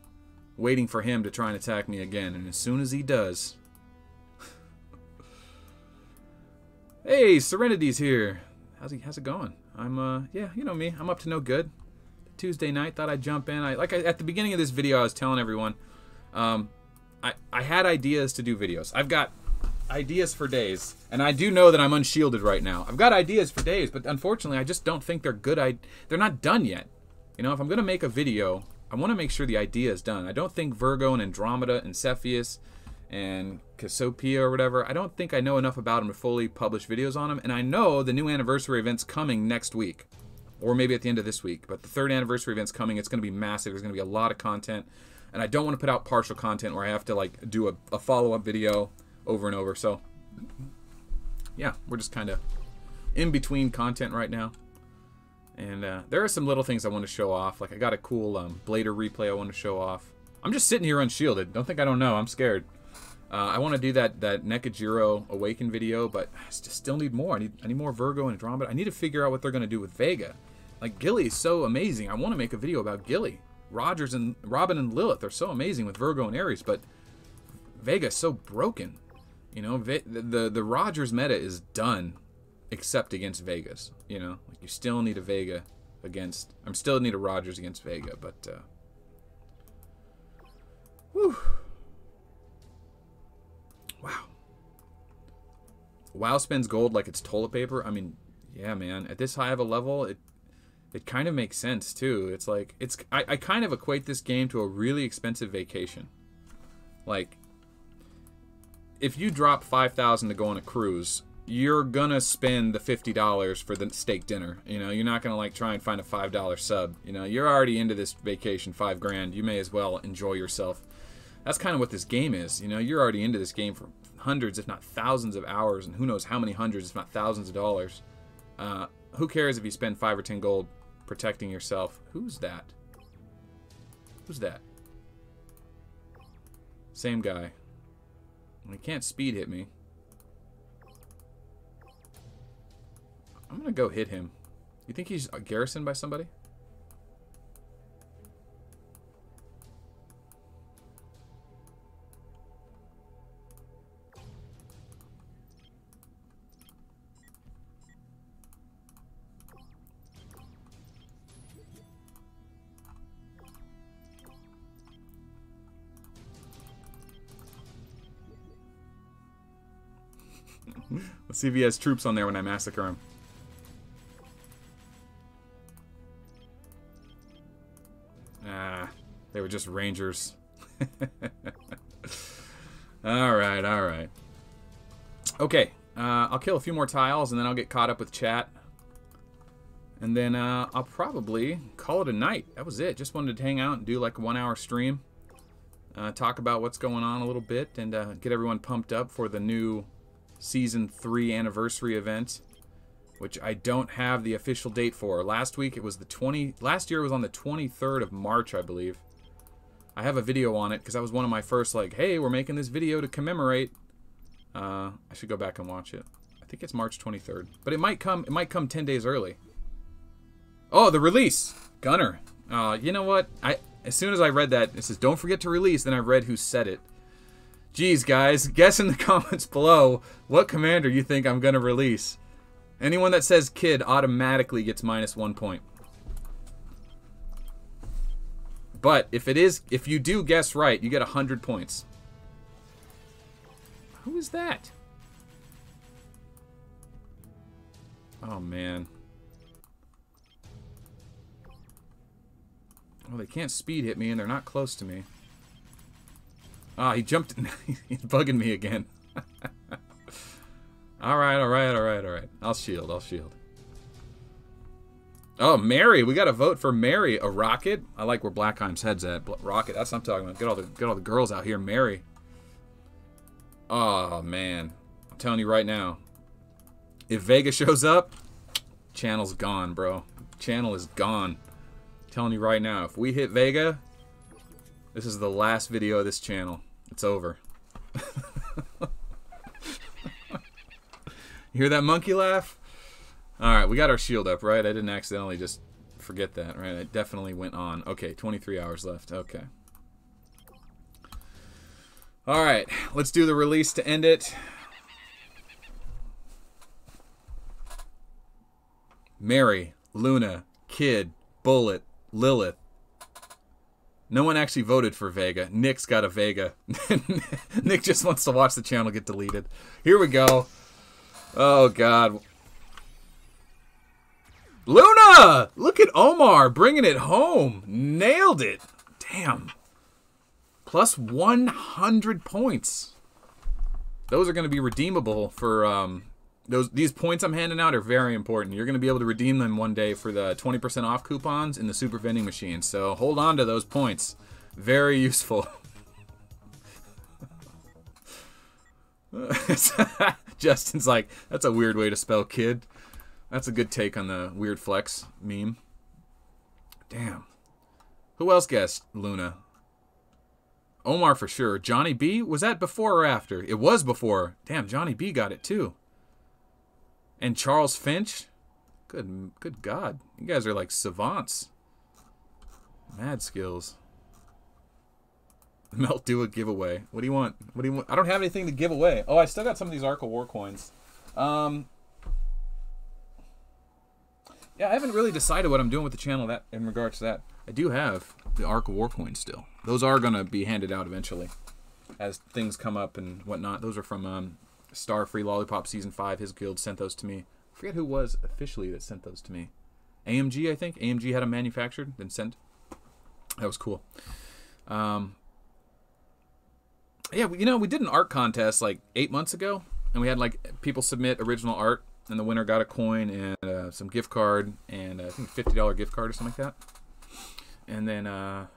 waiting for him to try and attack me again, and as soon as he does... Hey, Serenity's here. How's it going? I'm, yeah, you know me. I'm up to no good. Tuesday night, thought I'd jump in. At the beginning of this video, I was telling everyone, I had ideas to do videos. I've got ideas for days, and I do know that I'm unshielded right now. I've got ideas for days, but unfortunately, I just don't think they're good. They're not done yet. You know, if I'm going to make a video, I want to make sure the idea is done. I don't think Virgo and Andromeda and Cepheus and Cassiopeia or whatever, I don't think I know enough about them to fully publish videos on them, and I know the new anniversary event's coming next week, or maybe at the end of this week, but the 3rd anniversary event's coming. It's going to be massive. There's going to be a lot of content, and I don't want to put out partial content where I have to like do a follow-up video over and over. So yeah, we're just kind of in between content right now. And there are some little things I want to show off. Like I got a cool Blader replay I want to show off. I'm just sitting here unshielded. Don't think I don't know. I'm scared. I want to do that Nekajiro Awaken video, but I still need more. I need more Virgo and Andromeda. I need to figure out what they're going to do with Vega. Like, Gilly is so amazing. I want to make a video about Gilly. Rogers and Robin and Lilith are so amazing with Virgo and Aries, but Vega is so broken. You know, the Rogers meta is done, except against Vegas. You know, like you still need a Vega against. Still need a Rogers against Vega, but. Whew. Wow. WoW spends gold like it's toilet paper. I mean, yeah, man. At this high of a level, it kind of makes sense too. It's like I kind of equate this game to a really expensive vacation. Like, if you drop 5,000 to go on a cruise, you're gonna spend the $50 for the steak dinner. You know, you're not gonna like try and find a $5 sub. You know, you're already into this vacation, $5 grand. You may as well enjoy yourself. That's kind of what this game is. You know, you're already into this game for hundreds, if not thousands of hours, and who knows how many hundreds, if not thousands of dollars. Who cares if you spend 5 or 10 gold protecting yourself? Who's that? Who's that? Same guy. He can't speed hit me. I'm gonna go hit him. You think he's garrisoned by somebody? Let's see if he has troops on there when I massacre him. Ah, they were just rangers. Alright, alright. Okay, I'll kill a few more tiles and then I'll get caught up with chat. And then I'll probably call it a night. That was it. Just wanted to hang out and do like a 1-hour stream. Talk about what's going on a little bit and get everyone pumped up for the new Season 3 anniversary event, which I don't have the official date for. Last week it was last year it was on the 23rd of March, I believe. I have a video on it because that was one of my first, like, hey, we're making this video to commemorate. I should go back and watch it. I think it's March 23rd, but it might come 10 days early. Oh, the release, Gunner. You know what? As soon as I read that, it says don't forget to release. Then I read who said it. Geez, guys, guess in the comments below what commander you think I'm gonna release. Anyone that says kid automatically gets -1 point. But if you do guess right, you get 100 points. Who is that? Oh man. Well, they can't speed hit me and they're not close to me. Ah, he jumped. He's bugging me again. Alright, alright, alright, alright. I'll shield, I'll shield. Oh, Mary. We got to vote for Mary. A rocket? I like where Blackheim's head's at. Rocket, that's what I'm talking about. Get all the girls out here. Mary. Oh, man. I'm telling you right now. If Vega shows up, channel's gone, bro. Channel is gone. I'm telling you right now. If we hit Vega, this is the last video of this channel. It's over. You hear that monkey laugh? Alright, we got our shield up, right? I didn't accidentally just forget that, right? It definitely went on. Okay, 23 hours left. Okay. Alright, let's do the release to end it. Mary, Luna, Kid, Bullet, Lilith. No one actually voted for Vega. Nick's got a Vega. Nick just wants to watch the channel get deleted. Here we go. Oh, God. Luna! Look at Omar bringing it home. Nailed it. Damn. Plus 100 points. Those are going to be redeemable for... These points I'm handing out are very important. You're going to be able to redeem them one day for the 20% off coupons in the super vending machine. So hold on to those points. Very useful. Justin's like, that's a weird way to spell kid. That's a good take on the weird flex meme. Damn. Who else guessed Luna? Omar for sure. Johnny B? Was that before or after? It was before. Damn, Johnny B got it too. And Charles Finch? Good God. You guys are like savants. Mad skills. Melt, do a giveaway. What do you want? What do you want? I don't have anything to give away. Oh, I still got some of these Ark of War coins. Yeah, I haven't really decided what I'm doing with the channel that in regards to that. I do have the Ark of War coins still. Those are going to be handed out eventually as things come up and whatnot. Those are from Star Free Lollipop Season 5. His guild sent those to me. I forget who was officially that sent those to me. AMG, I think. AMG had them manufactured, then sent. That was cool. Yeah, you know, we did an art contest like 8 months ago, and we had like people submit original art, and the winner got a coin and some gift card, and I think $50 gift card or something like that. And then, man,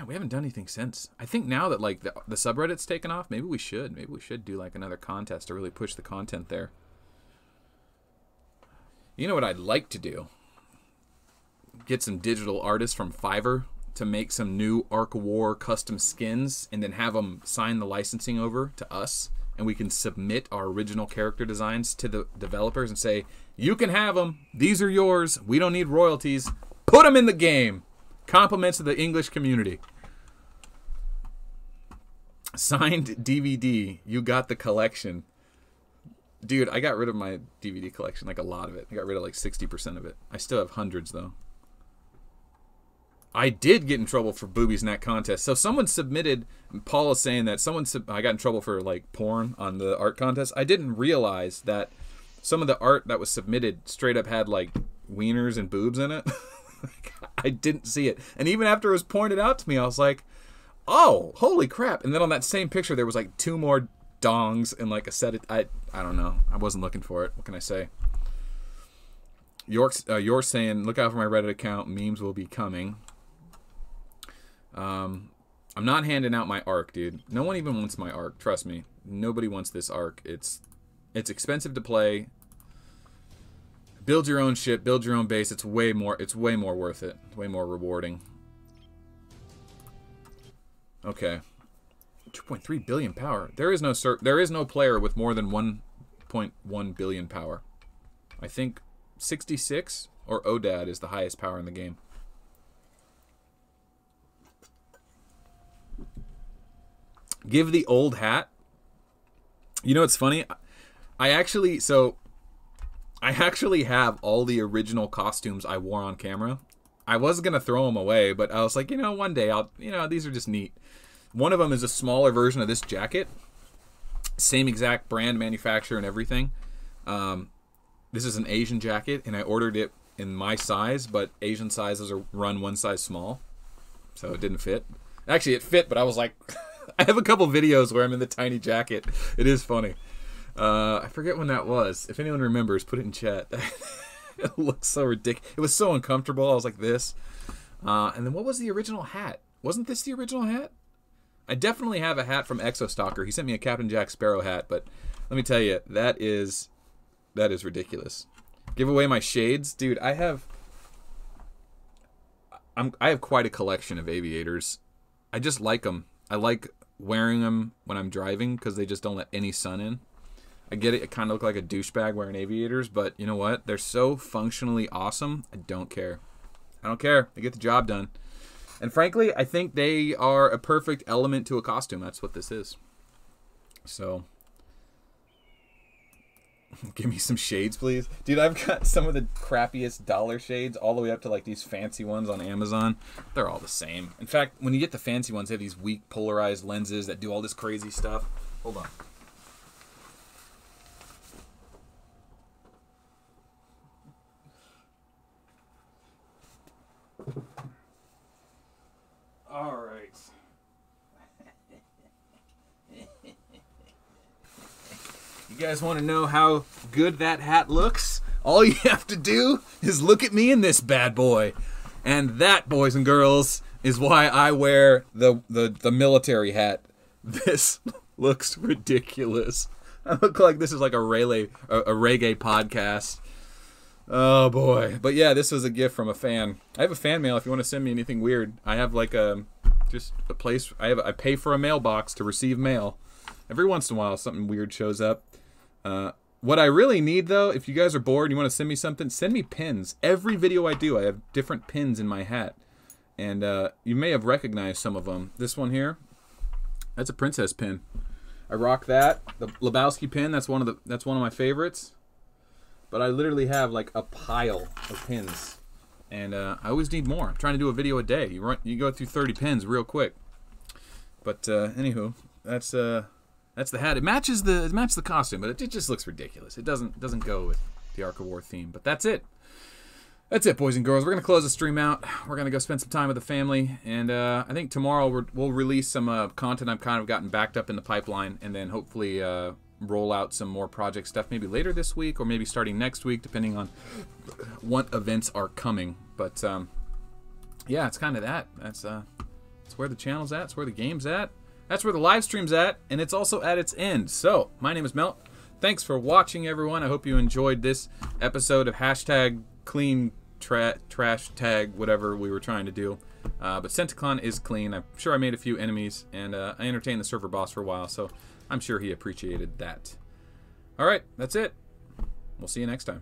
we haven't done anything since. I think now that like the subreddit's taken off, maybe we should do like another contest to really push the content there. You know what I'd like to do? Get some digital artists from Fiverr to make some new Ark of War custom skins, and then have them sign the licensing over to us, and we can submit our original character designs to the developers and say, you can have them. These are yours. We don't need royalties. Put them in the game. Compliments of the English community. Signed DVD. You got the collection. Dude, I got rid of my DVD collection, like a lot of it. I got rid of like 60% of it. I still have hundreds, though. I did get in trouble for boobies in that contest. So someone submitted, Paul is saying that I got in trouble for like porn on the art contest. I didn't realize that some of the art that was submitted straight up had like wieners and boobs in it. I didn't see it. And even after it was pointed out to me, I was like, oh, holy crap. And then on that same picture, there was like 2 more dongs and like a set of, I don't know. I wasn't looking for it. What can I say? You're saying, look out for my Reddit account. Memes will be coming. I'm not handing out my Ark, dude. No one even wants my Ark. Trust me. Nobody wants this Ark. It's expensive to play. Build your own ship. Build your own base. It's way more worth it. Way more rewarding. Okay. 2.3 billion power. There is no player with more than 1.1 billion power. I think 66 or ODAD is the highest power in the game. Give the old hat. You know what's funny? I actually have all the original costumes I wore on camera. I was going to throw them away, but I was like, you know, one day these are just neat. One of them is a smaller version of this jacket. Same exact brand, manufacturer, and everything. This is an Asian jacket, and I ordered it in my size, but Asian sizes are run one size small, so it didn't fit. Actually, it fit, but I was like... I have a couple videos where I'm in the tiny jacket. It is funny. I forget when that was. If anyone remembers, put it in chat. It looks so ridiculous. It was so uncomfortable. I was like this. And then what was the original hat? Wasn't this the original hat? I definitely have a hat from Exostalker. He sent me a Captain Jack Sparrow hat, but let me tell you, that is ridiculous. Give away my shades, dude. I have quite a collection of aviators. I just like them. I like wearing them when I'm driving because they just don't let any sun in. I get it. It kind of look like a douchebag wearing aviators, but you know what? They're so functionally awesome. I don't care. I don't care. They get the job done. And frankly, I think they are a perfect element to a costume. That's what this is. So, give me some shades, please. Dude, I've got some of the crappiest dollar shades all the way up to like these fancy ones on Amazon. They're all the same. In fact, when you get the fancy ones, they have these weak polarized lenses that do all this crazy stuff. Hold on. All right. You guys want to know how good that hat looks? All you have to do is look at me in this bad boy. And that, boys and girls, is why I wear the military hat. This looks ridiculous. I look like this is like a reggae podcast. Oh boy. But yeah, this was a gift from a fan. I have a fan mail if you want to send me anything weird. I have like just a place. I pay for a mailbox to receive mail. Every once in a while something weird shows up. What I really need though, if you guys are bored and you want to send me something, send me pins. Every video I do, I have different pins in my hat. And you may have recognized some of them. This one here, that's a princess pin. I rock that. The Lebowski pin, that's one of my favorites. But I literally have like a pile of pins, and I always need more. I'm trying to do a video a day. You go through 30 pins real quick. But anywho, that's the hat. It matches the costume, but it just looks ridiculous. It doesn't go with the Ark of War theme. But that's it. That's it, boys and girls. We're gonna close the stream out. We're gonna go spend some time with the family, and I think tomorrow we'll release some content I've kind of gotten backed up in the pipeline, and then hopefully roll out some more project stuff maybe later this week or maybe starting next week, depending on what events are coming. But yeah, it's kind of that. That's where the channel's at. It's where the game's at. That's where the live stream's at, and it's also at its end. So my name is Melt. Thanks for watching, everyone. I hope you enjoyed this episode of hashtag clean trash tag, whatever we were trying to do. But Centican is clean. I'm sure I made a few enemies, and I entertained the server boss for a while, so I'm sure he appreciated that. All right, that's it. We'll see you next time.